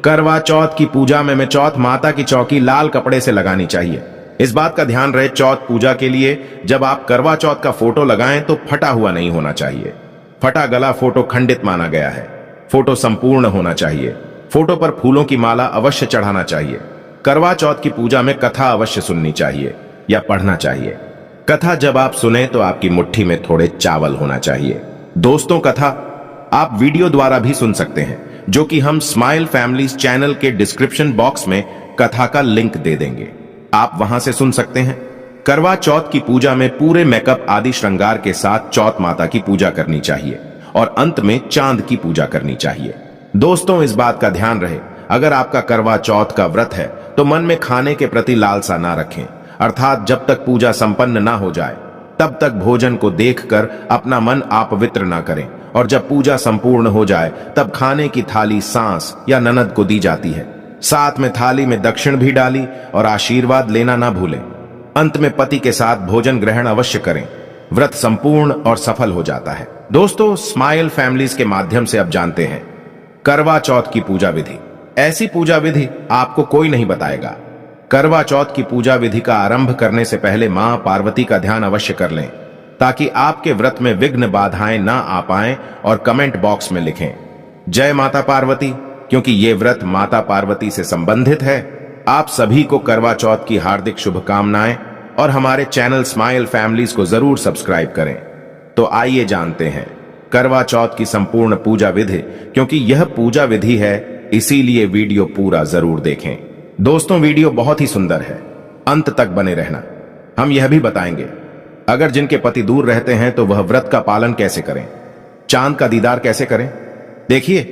करवा चौथ की पूजा में चौथ माता की चौकी लाल कपड़े से लगानी चाहिए। इस बात का ध्यान रहे, चौथ पूजा के लिए जब आप करवा चौथ का फोटो लगाएं तो फटा हुआ नहीं होना चाहिए। फटा गला फोटो खंडित माना गया है। फोटो संपूर्ण होना चाहिए। फोटो पर फूलों की माला अवश्य चढ़ाना चाहिए। करवा चौथ की पूजा में कथा अवश्य सुननी चाहिए या पढ़ना चाहिए। कथा जब आप सुने तो आपकी मुट्ठी में थोड़े चावल होना चाहिए। दोस्तों, कथा आप वीडियो द्वारा भी सुन सकते हैं, जो कि हम स्माइल फैमिलीज चैनल के डिस्क्रिप्शन बॉक्स में कथा का लिंक दे देंगे। आप वहां से सुन सकते हैं। करवा चौथ की पूजा में पूरे मेकअप आदि श्रृंगार के साथ चौथ माता की पूजा करनी चाहिए और अंत में चांद की पूजा करनी चाहिए। दोस्तों, इस बात का ध्यान रहे, अगर आपका करवा चौथ का व्रत है तो मन में खाने के प्रति लालसा ना रखें, अर्थात जब तक पूजा संपन्न ना हो जाए तब तक भोजन को देखकर अपना मन अपवित्र ना करें, और जब पूजा संपूर्ण हो जाए तब खाने की थाली सास या ननद को दी जाती है। साथ में थाली में दक्षिण भी डाली और आशीर्वाद लेना ना भूलें। अंत में पति के साथ भोजन ग्रहण अवश्य करें। व्रत संपूर्ण और सफल हो जाता है। दोस्तों, स्माइल फैमिलीज के माध्यम से अब जानते हैं करवा चौथ की पूजा विधि। ऐसी पूजा विधि आपको कोई नहीं बताएगा। करवा चौथ की पूजा विधि का आरंभ करने से पहले मां पार्वती का ध्यान अवश्य कर लें, ताकि आपके व्रत में विघ्न बाधाएं ना आ पाएं, और कमेंट बॉक्स में लिखें जय माता पार्वती। क्योंकि ये व्रत माता पार्वती से संबंधित है, आप सभी को करवा चौथ की हार्दिक शुभकामनाएं और हमारे चैनल स्माइल फैमिलीज को जरूर सब्सक्राइब करें। तो आइए जानते हैं करवा चौथ की संपूर्ण पूजा विधि। क्योंकि यह पूजा विधि है, इसीलिए वीडियो पूरा जरूर देखें। दोस्तों, वीडियो बहुत ही सुंदर है, अंत तक बने रहना। हम यह भी बताएंगे अगर जिनके पति दूर रहते हैं तो वह व्रत का पालन कैसे करें, चांद का दीदार कैसे करें। देखिए,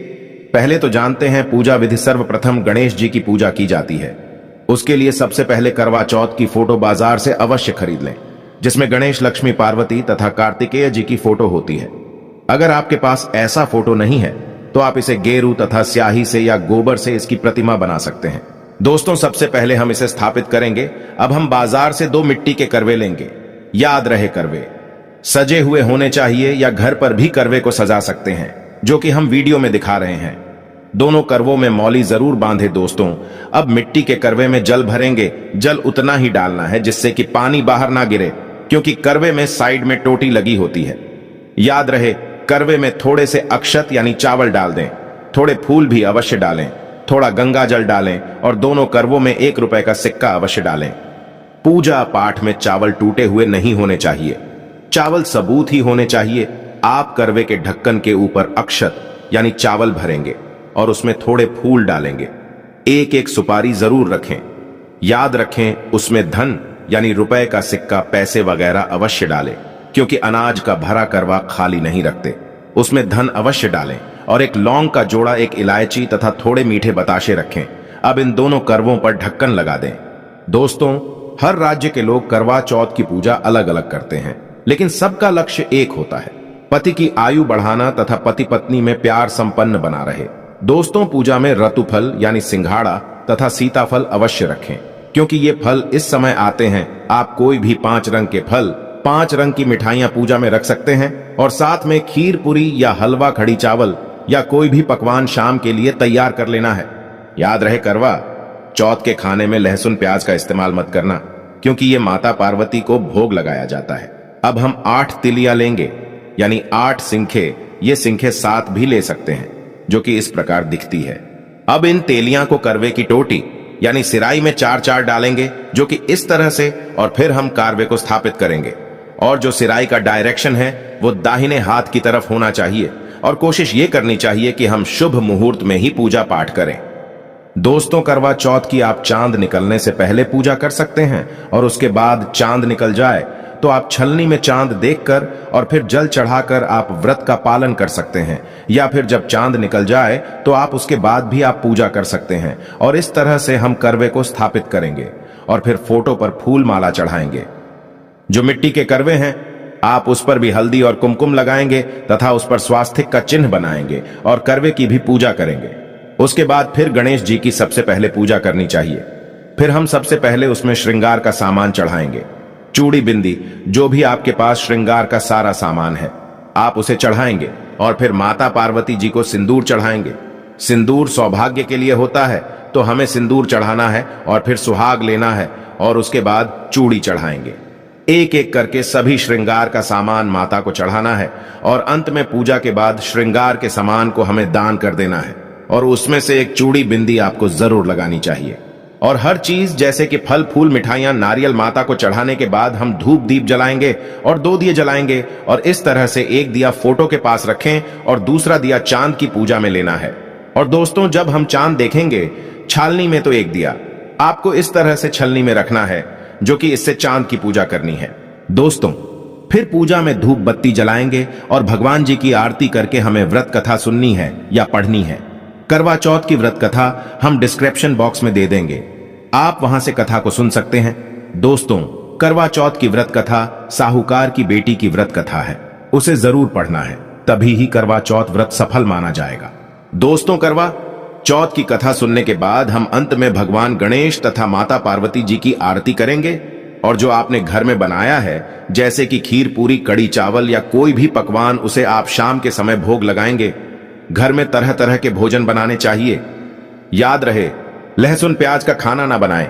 पहले तो जानते हैं पूजा विधि। सर्वप्रथम गणेश जी की पूजा की जाती है। उसके लिए सबसे पहले करवा चौथ की फोटो बाजार से अवश्य खरीद लें, जिसमें गणेश, लक्ष्मी, पार्वती तथा कार्तिकेय जी की फोटो होती है। अगर आपके पास ऐसा फोटो नहीं है तो आप इसे गेरू तथा स्याही से या गोबर से इसकी प्रतिमा बना सकते हैं। दोस्तों, सबसे पहले हम इसे स्थापित करेंगे। अब हम बाजार से 2 मिट्टी के करवे लेंगे। याद रहे, करवे सजे हुए होने चाहिए या घर पर भी करवे को सजा सकते हैं, जो कि हम वीडियो में दिखा रहे हैं। दोनों करवों में मौली जरूर बांधे। दोस्तों, अब मिट्टी के करवे में जल भरेंगे। जल उतना ही डालना है जिससे कि पानी बाहर ना गिरे, क्योंकि करवे में साइड में टोटी लगी होती है। याद रहे, करवे में थोड़े से अक्षत यानी चावल डाल दें, थोड़े फूल भी अवश्य डालें, थोड़ा गंगा जल डालें और दोनों करवों में 1 रुपए का सिक्का अवश्य डालें। पूजा पाठ में चावल टूटे हुए नहीं होने चाहिए, चावल सबूत ही होने चाहिए। आप करवे के ढक्कन के ऊपर अक्षत यानी चावल भरेंगे और उसमें थोड़े फूल डालेंगे। 1-1 सुपारी जरूर रखें। याद रखें, उसमें धन यानी रुपए का सिक्का, पैसे वगैरह अवश्य डालें, क्योंकि अनाज का भरा करवा खाली नहीं रखते। उसमें धन अवश्य डालें और 1 लौंग का जोड़ा, 1 इलायची तथा थोड़े मीठे बताशे रखें। अब इन दोनों करवों पर ढक्कन लगा दें। दोस्तों, हर राज्य के लोग करवा चौथ की पूजा अलग अलग करते हैं, लेकिन सबका लक्ष्य एक होता है, पति की आयु बढ़ाना तथा पति पत्नी में प्यार संपन्न बना रहे। दोस्तों, पूजा में रतुफल यानी सिंघाड़ा तथा सीताफल अवश्य रखें, क्योंकि ये फल इस समय आते हैं। आप कोई भी 5 रंग के फल, 5 रंग की मिठाइयां पूजा में रख सकते हैं और साथ में खीर पूरी या हलवा, खड़ी चावल या कोई भी पकवान शाम के लिए तैयार कर लेना है। याद रहे, करवा चौथ के खाने में लहसुन प्याज का इस्तेमाल मत करना, क्योंकि ये माता पार्वती को भोग लगाया जाता है। अब हम 8 तिलियां लेंगे, यानी 8 सिंखे। ये सिंखे 7 भी ले सकते हैं, जो कि इस प्रकार दिखती है। अब इन तेलियां को करवे की टोटी यानी सिराई में 4-4 डालेंगे, जो कि इस तरह से, और फिर हम कारवे को स्थापित करेंगे। और जो सिराई का डायरेक्शन है वो दाहिने हाथ की तरफ होना चाहिए और कोशिश ये करनी चाहिए कि हम शुभ मुहूर्त में ही पूजा पाठ करें। दोस्तों, करवा चौथ की आप चांद निकलने से पहले पूजा कर सकते हैं और उसके बाद चांद निकल जाए तो आप छलनी में चांद देखकर और फिर जल चढ़ाकर आप व्रत का पालन कर सकते हैं। या फिर जब चांद निकल जाए तो आप उसके बाद भी आप पूजा कर सकते हैं। और इस तरह से हम करवे को स्थापित करेंगे और फिर फोटो पर फूल माला चढ़ाएंगे। जो मिट्टी के करवे हैं, आप उस पर भी हल्दी और कुमकुम लगाएंगे तथा उस पर स्वास्तिक का चिन्ह बनाएंगे और करवे की भी पूजा करेंगे। उसके बाद फिर गणेश जी की सबसे पहले पूजा करनी चाहिए। फिर हम सबसे पहले उसमें श्रृंगार का सामान चढ़ाएंगे। चूड़ी, बिंदी, जो भी आपके पास श्रृंगार का सारा सामान है, आप उसे चढ़ाएंगे और फिर माता पार्वती जी को सिंदूर चढ़ाएंगे। सिंदूर सौभाग्य के लिए होता है, तो हमें सिंदूर चढ़ाना है और फिर सुहाग लेना है और उसके बाद चूड़ी चढ़ाएंगे। 1-1 करके सभी श्रृंगार का सामान माता को चढ़ाना है और अंत में पूजा के बाद श्रृंगार के सामान को हमें दान कर देना है और उसमें से 1 चूड़ी, बिंदी आपको जरूर लगानी चाहिए। और हर चीज जैसे कि फल, फूल, मिठाइयां, नारियल माता को चढ़ाने के बाद हम धूप दीप जलाएंगे और 2 दिए जलाएंगे। और इस तरह से 1 दिया फोटो के पास रखें और दूसरा दिया चांद की पूजा में लेना है। और दोस्तों, जब हम चांद देखेंगे छालनी में तो 1 दिया आपको इस तरह से छलनी में रखना है, जो कि इससे चांद की पूजा करनी है। दोस्तों, फिर पूजा में धूप बत्ती जलाएंगे और भगवान जी की आरती करके हमें व्रत कथा सुननी है या पढ़नी है। करवा चौथ की व्रत कथा हम डिस्क्रिप्शन बॉक्स में दे देंगे, आप वहां से कथा को सुन सकते हैं। दोस्तों, करवा चौथ की व्रत कथा साहूकार की बेटी की व्रत कथा है, उसे जरूर पढ़ना है, तभी ही करवा चौथ व्रत सफल माना जाएगा। दोस्तों, करवा चौथ की कथा सुनने के बाद हम अंत में भगवान गणेश तथा माता पार्वती जी की आरती करेंगे और जो आपने घर में बनाया है, जैसे कि खीर पूरी, कड़ी चावल या कोई भी पकवान, उसे आप शाम के समय भोग लगाएंगे। घर में तरह तरह के भोजन बनाने चाहिए। याद रहे, लहसुन प्याज का खाना ना बनाएं,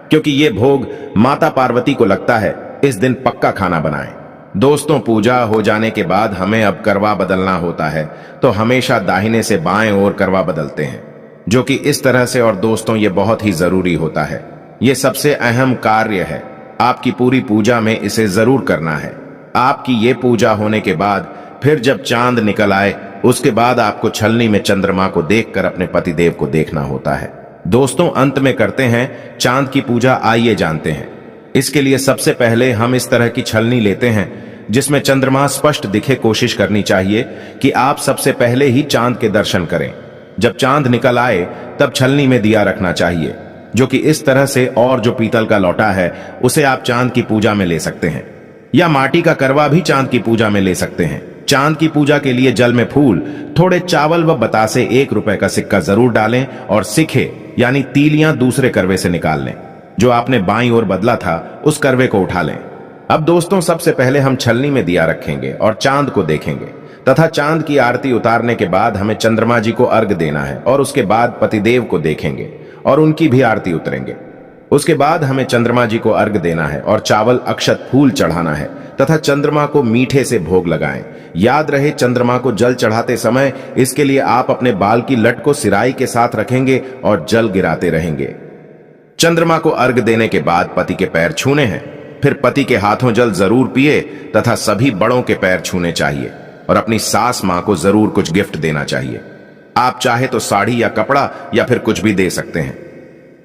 क्योंकि यह भोग माता पार्वती को लगता है। इस दिन पक्का खाना बनाएं। दोस्तों, पूजा हो जाने के बाद हमें अब करवा बदलना होता है, तो हमेशा दाहिने से बाएं ओर करवा बदलते हैं, जो कि इस तरह से। और दोस्तों, ये बहुत ही जरूरी होता है। ये सबसे अहम कार्य है। आपकी पूरी पूजा में इसे जरूर करना है। आपकी ये पूजा होने के बाद फिर जब चांद निकल आए, उसके बाद आपको छलनी में चंद्रमा को देखकर अपने पतिदेव को देखना होता है। दोस्तों, अंत में करते हैं चांद की पूजा। आइए जानते हैं। इसके लिए सबसे पहले हम इस तरह की छलनी लेते हैं जिसमें चंद्रमा स्पष्ट दिखे। कोशिश करनी चाहिए कि आप सबसे पहले ही चांद के दर्शन करें। जब चांद निकल आए तब छलनी में दिया रखना चाहिए, जो कि इस तरह से। और जो पीतल का लोटा है उसे आप चांद की पूजा में ले सकते हैं, या माटी का करवा भी चांद की पूजा में ले सकते हैं। चांद की पूजा के लिए जल में फूल, थोड़े चावल व बतासे, 1 रुपए का सिक्का जरूर डालें और सिखे यानी तीलियां दूसरे करवे से निकाल लें। जो आपने बाईं ओर बदला था उस करवे को उठा लें। अब दोस्तों, सबसे पहले हम छलनी में दिया रखेंगे और चांद को देखेंगे तथा चांद की आरती उतारने के बाद हमें चंद्रमा जी को अर्घ देना है और उसके बाद पतिदेव को देखेंगे और उनकी भी आरती उतरेंगे। उसके बाद हमें चंद्रमा जी को अर्घ देना है और चावल, अक्षत, फूल चढ़ाना है तथा चंद्रमा को मीठे से भोग लगाएं। याद रहे, चंद्रमा को जल चढ़ाते समय इसके लिए आप अपने बाल की लट को सिराई के साथ रखेंगे और जल गिराते रहेंगे। चंद्रमा को अर्घ देने के बाद पति के पैर छूने हैं। फिर पति के हाथों जल जरूर पिए तथा सभी बड़ों के पैर छूने चाहिए और अपनी सास मां को जरूर कुछ गिफ्ट देना चाहिए। आप चाहे तो साड़ी या कपड़ा या फिर कुछ भी दे सकते हैं।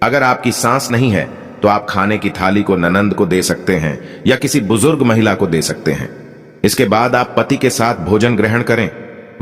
अगर आपकी सास नहीं है तो आप खाने की थाली को ननंद को दे सकते हैं या किसी बुजुर्ग महिला को दे सकते हैं। इसके बाद आप पति के साथ भोजन ग्रहण करें।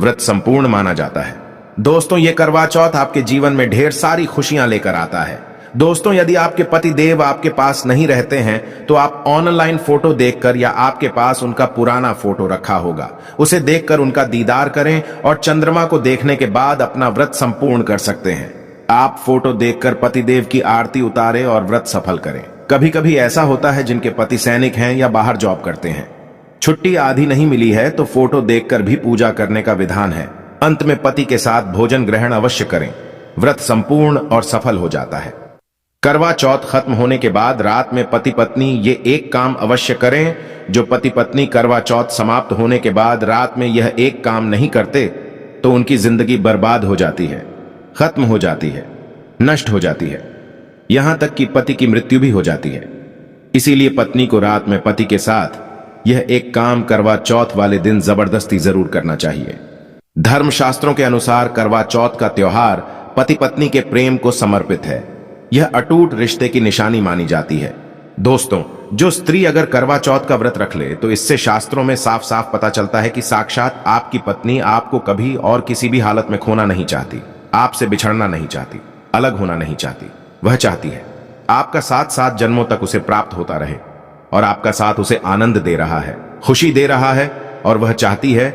व्रत संपूर्ण माना जाता है। दोस्तों, ये करवा चौथ आपके जीवन में ढेर सारी खुशियां लेकर आता है। दोस्तों, यदि आपके पति देव आपके पास नहीं रहते हैं तो आप ऑनलाइन फोटो देखकर, या आपके पास उनका पुराना फोटो रखा होगा, उसे देखकर उनका दीदार करें और चंद्रमा को देखने के बाद अपना व्रत संपूर्ण कर सकते हैं। आप फोटो देखकर पतिदेव की आरती उतारें और व्रत सफल करें। कभी कभी ऐसा होता है जिनके पति सैनिक हैं या बाहर जॉब करते हैं, छुट्टी आधी नहीं मिली है, तो फोटो देखकर भी पूजा करने का विधान है। अंत में पति के साथ भोजन ग्रहण अवश्य करें। व्रत संपूर्ण और सफल हो जाता है। करवा चौथ खत्म होने के बाद रात में पति पत्नी ये एक काम अवश्य करें। जो पति पत्नी करवा चौथ समाप्त होने के बाद रात में यह एक काम नहीं करते तो उनकी जिंदगी बर्बाद हो जाती है, खत्म हो जाती है, नष्ट हो जाती है, यहां तक कि पति की मृत्यु भी हो जाती है। इसीलिए पत्नी को रात में पति के साथ यह एक काम करवा चौथ वाले दिन जबरदस्ती जरूर करना चाहिए। धर्मशास्त्रों के अनुसार करवा चौथ का त्योहार पति पत्नी के प्रेम को समर्पित है। यह अटूट रिश्ते की निशानी मानी जाती है। दोस्तों, जो स्त्री अगर करवा चौथ का व्रत रख ले तो इससे शास्त्रों में साफ साफ पता चलता है कि साक्षात आपकी पत्नी आपको कभी और किसी भी हालत में खोना नहीं चाहती, आपसे बिछड़ना नहीं चाहती, अलग होना नहीं चाहती। वह चाहती है आपका साथ 7 जन्मों तक उसे प्राप्त होता रहे और आपका साथ उसे आनंद दे रहा है, खुशी दे रहा है। और वह चाहती है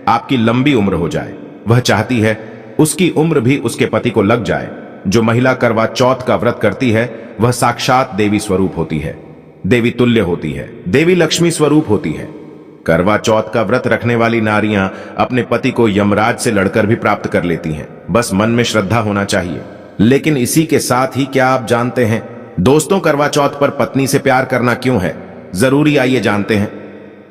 आपकी लंबी उम्र हो जाए। वह चाहती है उसकी उम्र भी उसके पति को लग जाए। जो महिला करवा चौथ का व्रत करती है वह साक्षात देवी स्वरूप होती है, देवी तुल्य होती है, देवी लक्ष्मी स्वरूप होती है। करवा चौथ का व्रत रखने वाली नारियां अपने पति को यमराज से लड़कर भी प्राप्त कर लेती हैं। बस मन में श्रद्धा होना चाहिए। लेकिन इसी के साथ ही क्या आप जानते हैं दोस्तों, करवा चौथ पर पत्नी से प्यार करना क्यों है जरूरी? आइए जानते हैं।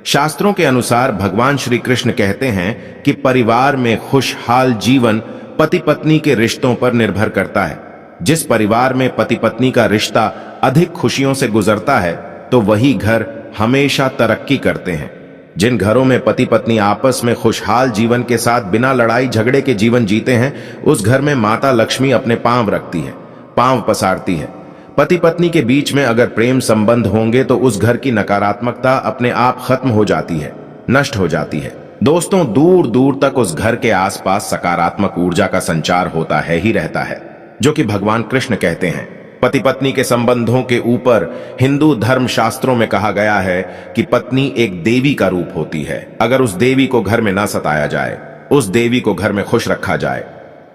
शास्त्रों के अनुसार भगवान श्री कृष्ण कहते हैं कि परिवार में खुशहाल जीवन पति पत्नी के रिश्तों पर निर्भर करता है। जिस परिवार में पति पत्नी का रिश्ता अधिक खुशियों से गुजरता है तो वही घर हमेशा तरक्की करते हैं। जिन घरों में पति पत्नी आपस में खुशहाल जीवन के साथ बिना लड़ाई झगड़े के जीवन जीते हैं, उस घर में माता लक्ष्मी अपने पांव रखती है, पांव पसारती है। पति पत्नी के बीच में अगर प्रेम संबंध होंगे तो उस घर की नकारात्मकता अपने आप खत्म हो जाती है, नष्ट हो जाती है। दोस्तों, दूर दूर तक उस घर के आसपास सकारात्मक ऊर्जा का संचार होता है ही रहता है, जो कि भगवान कृष्ण कहते हैं। पति पत्नी के संबंधों के ऊपर हिंदू धर्म शास्त्रों में कहा गया है कि पत्नी एक देवी का रूप होती है। अगर उस देवी को घर में न सताया जाए, उस देवी को घर में खुश रखा जाए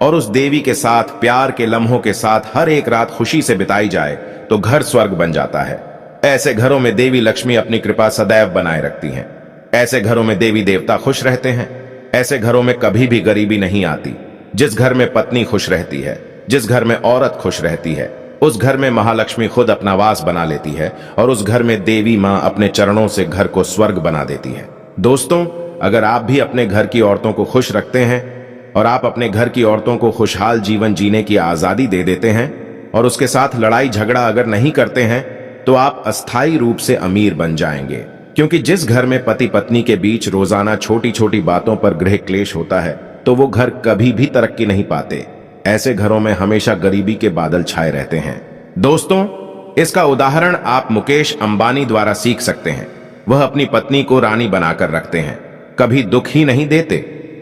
और उस देवी के साथ प्यार के लम्हों के साथ हर एक रात खुशी से बिताई जाए तो घर स्वर्ग बन जाता है। ऐसे घरों में देवी लक्ष्मी अपनी कृपा सदैव बनाए रखती हैं। ऐसे घरों में देवी देवता खुश रहते हैं। ऐसे घरों में कभी भी गरीबी नहीं आती। जिस घर में पत्नी खुश रहती है, जिस घर में औरत खुश रहती है, उस घर में महालक्ष्मी खुद अपना वास बना लेती है और उस घर में देवी माँ अपने चरणों से घर को स्वर्ग बना देती है। दोस्तों, अगर आप भी अपने घर की औरतों को खुश रखते हैं और आप अपने घर की औरतों को खुशहाल जीवन जीने की आजादी दे देते हैं और उसके साथ लड़ाई झगड़ा अगर नहीं करते हैं, तो आप अस्थायी रूप से अमीर बन जाएंगे। क्योंकि जिस घर में पति पत्नी के बीच रोजाना छोटी छोटी बातों पर गृह क्लेश होता है, तो वो घर कभी भी तरक्की नहीं पाते। ऐसे घरों में हमेशा गरीबी के बादल छाए रहते हैं। दोस्तों, इसका उदाहरण आप मुकेश अंबानी द्वारा सीख सकते हैं। वह अपनी पत्नी को रानी बनाकर रखते हैं, कभी दुख ही नहीं देते।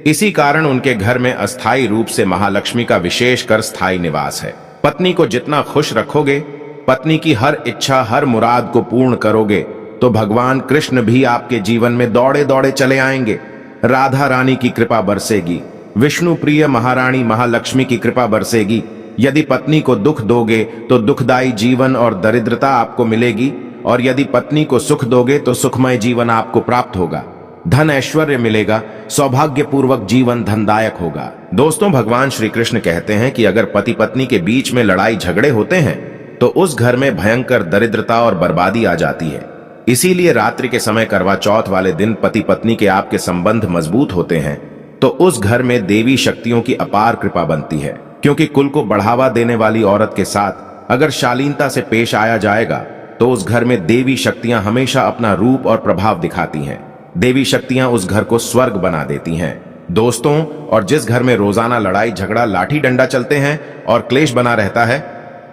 इसी कारण उनके घर में अस्थायी रूप से महालक्ष्मी का विशेषकर स्थायी निवास है। पत्नी को जितना खुश रखोगे, पत्नी की हर इच्छा हर मुराद को पूर्ण करोगे, तो भगवान कृष्ण भी आपके जीवन में दौड़े दौड़े चले आएंगे। राधा रानी की कृपा बरसेगी, विष्णु प्रिय महारानी महालक्ष्मी की कृपा बरसेगी। यदि पत्नी को दुख दोगे तो दुखदायी जीवन और दरिद्रता आपको मिलेगी, और यदि पत्नी को सुख दोगे तो सुखमय जीवन आपको प्राप्त होगा। धन ऐश्वर्य मिलेगा, सौभाग्यपूर्वक जीवन धनदायक होगा। दोस्तों, भगवान श्री कृष्ण कहते हैं कि अगर पति पत्नी के बीच में लड़ाई झगड़े होते हैं तो उस घर में भयंकर दरिद्रता और बर्बादी आ जाती है। इसीलिए रात्रि के समय करवा चौथ वाले दिन पति पत्नी के आपके संबंध मजबूत होते हैं तो उस घर में देवी शक्तियों की अपार कृपा बनती है। क्योंकि कुल को बढ़ावा देने वाली औरत के साथ अगर शालीनता से पेश आया जाएगा तो उस घर में देवी शक्तियां हमेशा अपना रूप और प्रभाव दिखाती हैं। देवी शक्तियां उस घर को स्वर्ग बना देती हैं। दोस्तों, और जिस घर में रोजाना लड़ाई झगड़ा लाठी डंडा चलते हैं और क्लेश बना रहता है,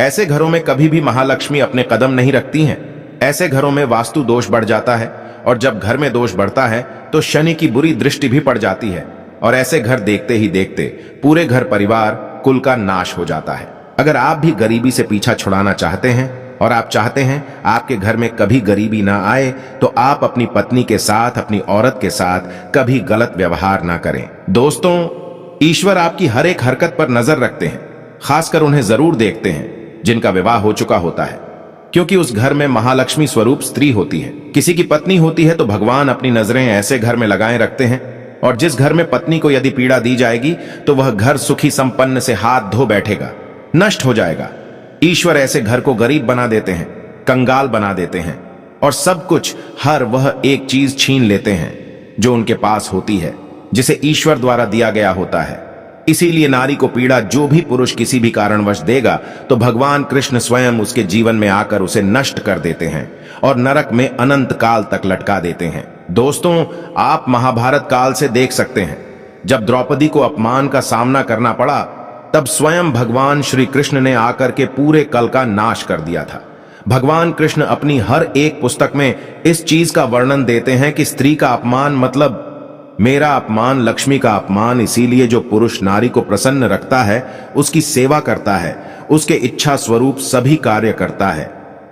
ऐसे घरों में कभी भी महालक्ष्मी अपने कदम नहीं रखती हैं। ऐसे घरों में वास्तु दोष बढ़ जाता है, और जब घर में दोष बढ़ता है तो शनि की बुरी दृष्टि भी पड़ जाती है, और ऐसे घर देखते ही देखते पूरे घर परिवार कुल का नाश हो जाता है। अगर आप भी गरीबी से पीछा छुड़ाना चाहते हैं और आप चाहते हैं आपके घर में कभी गरीबी ना आए, तो आप अपनी पत्नी के साथ, अपनी औरत के साथ कभी गलत व्यवहार ना करें। दोस्तों, ईश्वर आपकी हर एक हरकत पर नजर रखते हैं, खासकर उन्हें जरूर देखते हैं जिनका विवाह हो चुका होता है, क्योंकि उस घर में महालक्ष्मी स्वरूप स्त्री होती है। किसी की पत्नी होती है तो भगवान अपनी नजरें ऐसे घर में लगाए रखते हैं, और जिस घर में पत्नी को यदि पीड़ा दी जाएगी तो वह घर सुखी संपन्न से हाथ धो बैठेगा, नष्ट हो जाएगा। ईश्वर ऐसे घर को गरीब बना देते हैं, कंगाल बना देते हैं, और सब कुछ हर वह एक चीज छीन लेते हैं जो उनके पास होती है, जिसे ईश्वर द्वारा दिया गया होता है। इसीलिए नारी को पीड़ा जो भी पुरुष किसी भी कारणवश देगा तो भगवान कृष्ण स्वयं उसके जीवन में आकर उसे नष्ट कर देते हैं और नरक में अनंत काल तक लटका देते हैं। दोस्तों, आप महाभारत काल से देख सकते हैं, जब द्रौपदी को अपमान का सामना करना पड़ा तब स्वयं भगवान श्री कृष्ण ने आकर के पूरे कल का नाश कर दिया था। भगवान कृष्ण अपनी हर एक पुस्तक में इस चीज का वर्णन देते हैं कि स्त्री का अपमान मतलब मेरा अपमान, लक्ष्मी का अपमान। इसीलिए जो पुरुष नारी को प्रसन्न रखता है, उसकी सेवा करता है, उसके इच्छा स्वरूप सभी कार्य करता है,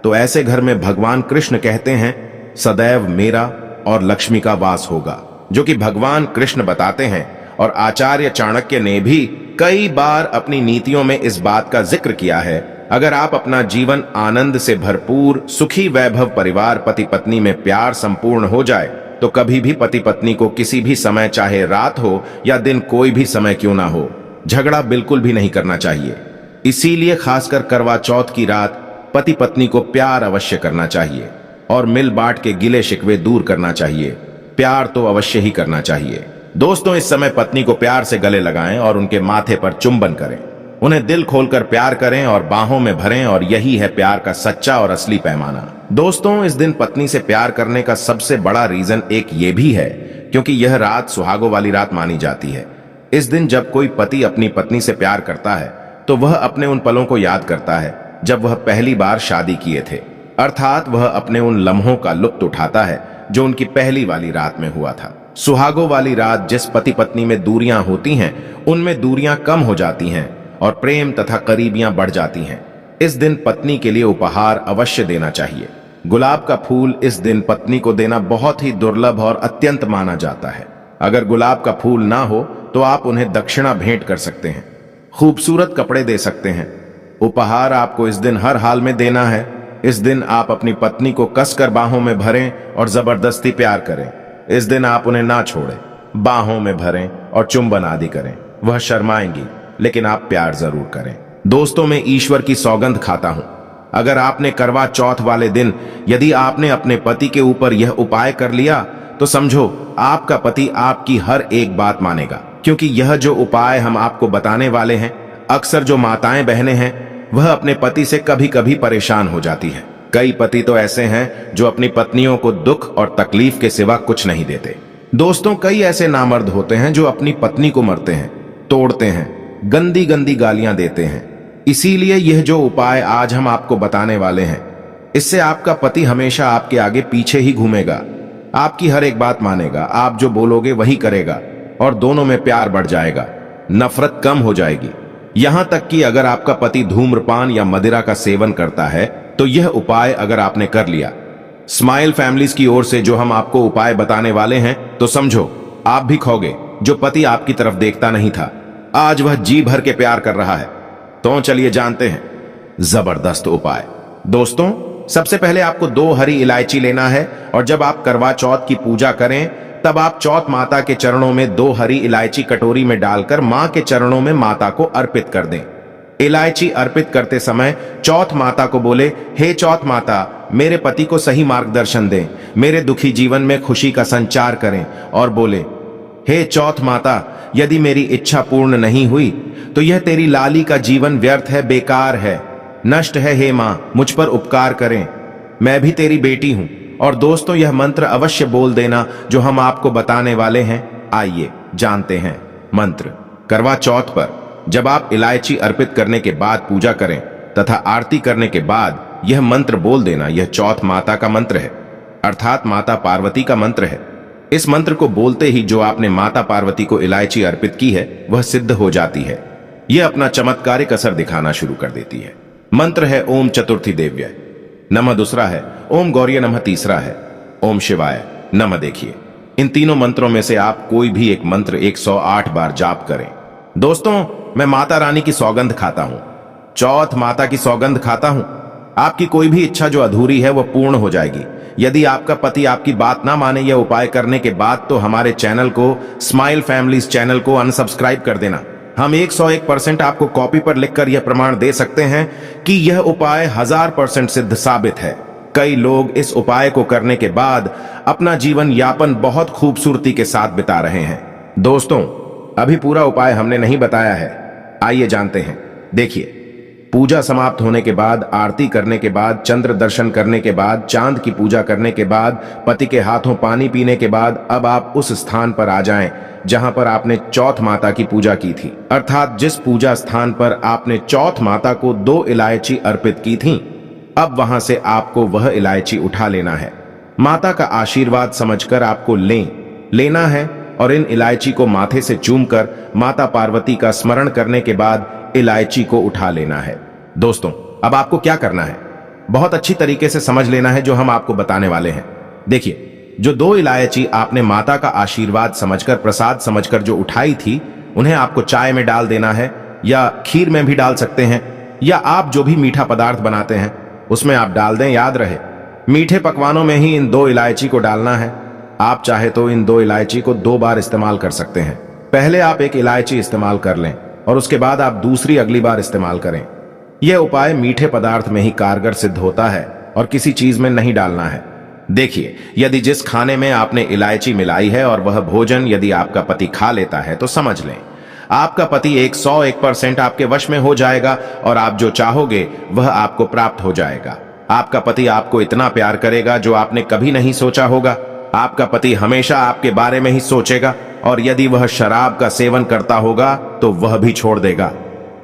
तो ऐसे घर में भगवान कृष्ण कहते हैं सदैव मेरा और लक्ष्मी का वास होगा, जो कि भगवान कृष्ण बताते हैं। और आचार्य चाणक्य ने भी कई बार अपनी नीतियों में इस बात का जिक्र किया है। अगर आप अपना जीवन आनंद से भरपूर सुखी वैभव परिवार पति पत्नी में प्यार संपूर्ण हो जाए तो कभी भी पति पत्नी को किसी भी समय, चाहे रात हो या दिन, कोई भी समय क्यों ना हो, झगड़ा बिल्कुल भी नहीं करना चाहिए। इसीलिए खासकर करवा चौथ की रात पति पत्नी को प्यार अवश्य करना चाहिए और मिल बांट के गिले शिकवे दूर करना चाहिए। प्यार तो अवश्य ही करना चाहिए। दोस्तों, इस समय पत्नी को प्यार से गले लगाएं और उनके माथे पर चुंबन करें, उन्हें दिल खोलकर प्यार करें और बाहों में भरें, और यही है प्यार का सच्चा और असली पैमाना। दोस्तों, इस दिन पत्नी से प्यार करने का सबसे बड़ा रीजन एक ये भी है क्योंकि यह रात सुहागों वाली रात मानी जाती है। इस दिन जब कोई पति अपनी पत्नी से प्यार करता है तो वह अपने उन पलों को याद करता है जब वह पहली बार शादी किए थे, अर्थात वह अपने उन लम्हों का लुत्फ उठाता है जो उनकी पहली वाली रात में हुआ था। सुहागों वाली रात जिस पति पत्नी में दूरियां होती हैं, उनमें दूरियां कम हो जाती हैं और प्रेम तथा करीबियां बढ़ जाती हैं। इस दिन पत्नी के लिए उपहार अवश्य देना चाहिए। गुलाब का फूल इस दिन पत्नी को देना बहुत ही दुर्लभ और अत्यंत माना जाता है। अगर गुलाब का फूल ना हो तो आप उन्हें दक्षिणा भेंट कर सकते हैं, खूबसूरत कपड़े दे सकते हैं। उपहार आपको इस दिन हर हाल में देना है। इस दिन आप अपनी पत्नी को कसकर बाहों में भरें और जबरदस्ती प्यार करें। इस दिन आप उन्हें ना छोड़ें, बाहों में भरें और चुंबन आदि करें। वह शर्माएंगी, लेकिन आप प्यार जरूर करें। दोस्तों, मैं ईश्वर की सौगंध खाता हूं, अगर आपने करवा चौथ वाले दिन यदि आपने अपने पति के ऊपर यह उपाय कर लिया तो समझो आपका पति आपकी हर एक बात मानेगा। क्योंकि यह जो उपाय हम आपको बताने वाले हैं, अक्सर जो माताएं बहनें हैं वह अपने पति से कभी कभी परेशान हो जाती है। कई पति तो ऐसे हैं जो अपनी पत्नियों को दुख और तकलीफ के सिवा कुछ नहीं देते। दोस्तों, कई ऐसे नामर्द होते हैं जो अपनी पत्नी को मरते हैं, तोड़ते हैं, गंदी गंदी गालियां देते हैं। इसीलिए यह जो उपाय आज हम आपको बताने वाले हैं, इससे आपका पति हमेशा आपके आगे पीछे ही घूमेगा, आपकी हर एक बात मानेगा, आप जो बोलोगे वही करेगा और दोनों में प्यार बढ़ जाएगा, नफरत कम हो जाएगी। यहां तक कि अगर आपका पति धूम्रपान या मदिरा का सेवन करता है तो यह उपाय अगर आपने कर लिया स्माइल फैमिलीज की ओर से जो हम आपको उपाय बताने वाले हैं, तो समझो आप भी खोगे। जो पति आपकी तरफ देखता नहीं था, आज वह जी भर के प्यार कर रहा है। तो चलिए जानते हैं जबरदस्त उपाय। दोस्तों, सबसे पहले आपको 2 हरी इलायची लेना है और जब आप करवा चौथ की पूजा करें तब आप चौथ माता के चरणों में 2 हरी इलायची कटोरी में डालकर मां के चरणों में माता को अर्पित कर दें। इलायची अर्पित करते समय चौथ माता को बोले, हे चौथ माता, मेरे पति को सही मार्गदर्शन दें, मेरे दुखी जीवन में खुशी का संचार करें। और बोले, हे चौथ माता, यदि मेरी इच्छा पूर्ण नहीं हुई तो यह तेरी लाली का जीवन व्यर्थ है, बेकार है, नष्ट है। हे मां, मुझ पर उपकार करें, मैं भी तेरी बेटी हूं। और दोस्तों, यह मंत्र अवश्य बोल देना जो हम आपको बताने वाले हैं। आइए जानते हैं मंत्र। करवा चौथ पर जब आप इलायची अर्पित करने के बाद पूजा करें तथा आरती करने के बाद यह मंत्र बोल देना। यह चौथ माता का मंत्र है, अर्थात माता पार्वती का मंत्र है। इस मंत्र को बोलते ही जो आपने माता पार्वती को इलायची अर्पित की है वह सिद्ध हो जाती है। यह अपना चमत्कारिक असर दिखाना शुरू कर देती है। मंत्र है ओम चतुर्थी देव्य नमः, दूसरा है ओम गौरी नमः, तीसरा है ओम शिवाय नमः। देखिए, इन तीनों मंत्रों में से आप कोई भी एक मंत्र 108 बार जाप करें। दोस्तों, मैं माता रानी की सौगंध खाता हूं, चौथ माता की सौगंध खाता हूं। आपकी कोई भी इच्छा जो अधूरी है वह पूर्ण हो जाएगी। यदि आपका पति आपकी बात ना माने यह उपाय करने के बाद तो हमारे चैनल को, स्माइल फैमिलीज चैनल को अनसब्सक्राइब कर देना। हम 101% आपको कॉपी पर लिखकर यह प्रमाण दे सकते हैं कि यह उपाय 1000% सिद्ध साबित है। कई लोग इस उपाय को करने के बाद अपना जीवन यापन बहुत खूबसूरती के साथ बिता रहे हैं। दोस्तों, अभी पूरा उपाय हमने नहीं बताया है, आइए जानते हैं। देखिए, पूजा समाप्त होने के बाद, आरती करने के बाद, चंद्र दर्शन करने के बाद, चांद की पूजा करने के बाद, पति के हाथों पानी पीने के बाद अब आप उस स्थान पर आ जाएं जहां पर आपने चौथ माता की पूजा की थी। अर्थात जिस पूजा स्थान पर आपने चौथ माता को 2 इलायची अर्पित की थी, अब वहां से आपको वह इलायची उठा लेना है। माता का आशीर्वाद समझकर आपको लेना है और इन इलायची को माथे से चूमकर माता पार्वती का स्मरण करने के बाद इलायची को उठा लेना है। दोस्तों, अब आपको क्या करना है, बहुत अच्छी तरीके से समझ लेना है जो हम आपको बताने वाले हैं। देखिए, जो 2 इलायची आपने माता का आशीर्वाद समझकर, प्रसाद समझकर जो उठाई थी, उन्हें आपको चाय में डाल देना है या खीर में भी डाल सकते हैं, या आप जो भी मीठा पदार्थ बनाते हैं उसमें आप डाल दें। याद रहे, मीठे पकवानों में ही इन 2 इलायची को डालना है। आप चाहे तो इन 2 इलायची को 2 बार इस्तेमाल कर सकते हैं। पहले आप एक इलायची इस्तेमाल कर लें और उसके बाद आप दूसरी अगली बार इस्तेमाल करें। यह उपाय मीठे पदार्थ में ही कारगर सिद्ध होता है और किसी चीज में नहीं डालना है। देखिए, यदि जिस खाने में आपने इलायची मिलाई है और वह भोजन यदि आपका पति खा लेता है तो समझ लें आपका पति 101% आपके वश में हो जाएगा और आप जो चाहोगे वह आपको प्राप्त हो जाएगा। आपका पति आपको इतना प्यार करेगा जो आपने कभी नहीं सोचा होगा। आपका पति हमेशा आपके बारे में ही सोचेगा और यदि वह शराब का सेवन करता होगा तो वह भी छोड़ देगा।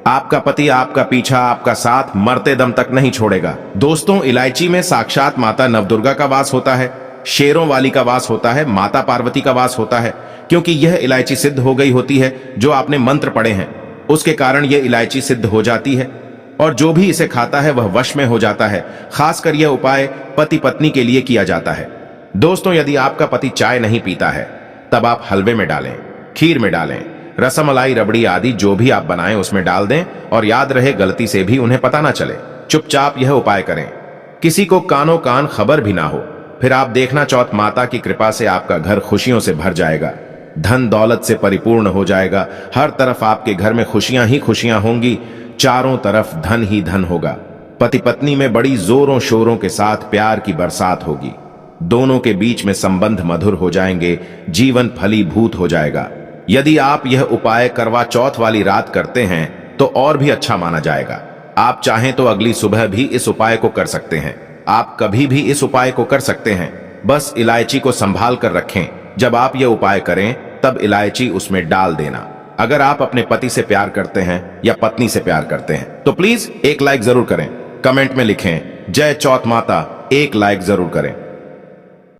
आपका पति आपका पीछा, आपका साथ मरते दम तक नहीं छोड़ेगा। दोस्तों, इलायची में साक्षात माता नवदुर्गा का वास होता है, शेरों वाली का वास होता है, माता पार्वती का वास होता है। क्योंकि यह इलायची सिद्ध हो गई होती है जो आपने मंत्र पढ़े हैं, उसके कारण यह इलायची सिद्ध हो जाती है और जो भी इसे खाता है वह वश में हो जाता है। खासकर यह उपाय पति पत्नी के लिए किया जाता है। दोस्तों, यदि आपका पति चाय नहीं पीता है तब आप हलवे में डालें, खीर में डालें, रसमलाई, रबड़ी आदि जो भी आप बनाएं उसमें डाल दें और याद रहे गलती से भी उन्हें पता ना चले। चुपचाप यह उपाय करें, किसी को कानों कान खबर भी ना हो। फिर आप देखना चौथ माता की कृपा से आपका घर खुशियों से भर जाएगा, धन दौलत से परिपूर्ण हो जाएगा। हर तरफ आपके घर में खुशियां ही खुशियां होंगी। चारों तरफ धन ही धन होगा। पति पत्नी में बड़ी जोरों शोरों के साथ प्यार की बरसात होगी। दोनों के बीच में संबंध मधुर हो जाएंगे, जीवन फलीभूत हो जाएगा। यदि आप यह उपाय करवा चौथ वाली रात करते हैं तो और भी अच्छा माना जाएगा। आप चाहें तो अगली सुबह भी इस उपाय को कर सकते हैं। आप कभी भी इस उपाय को कर सकते हैं। बस इलायची को संभाल कर रखें। जब आप यह उपाय करें तब इलायची उसमें डाल देना। अगर आप अपने पति से प्यार करते हैं या पत्नी से प्यार करते हैं तो प्लीज एक लाइक जरूर करें। कमेंट में लिखें जय चौथ माता, एक लाइक जरूर करें।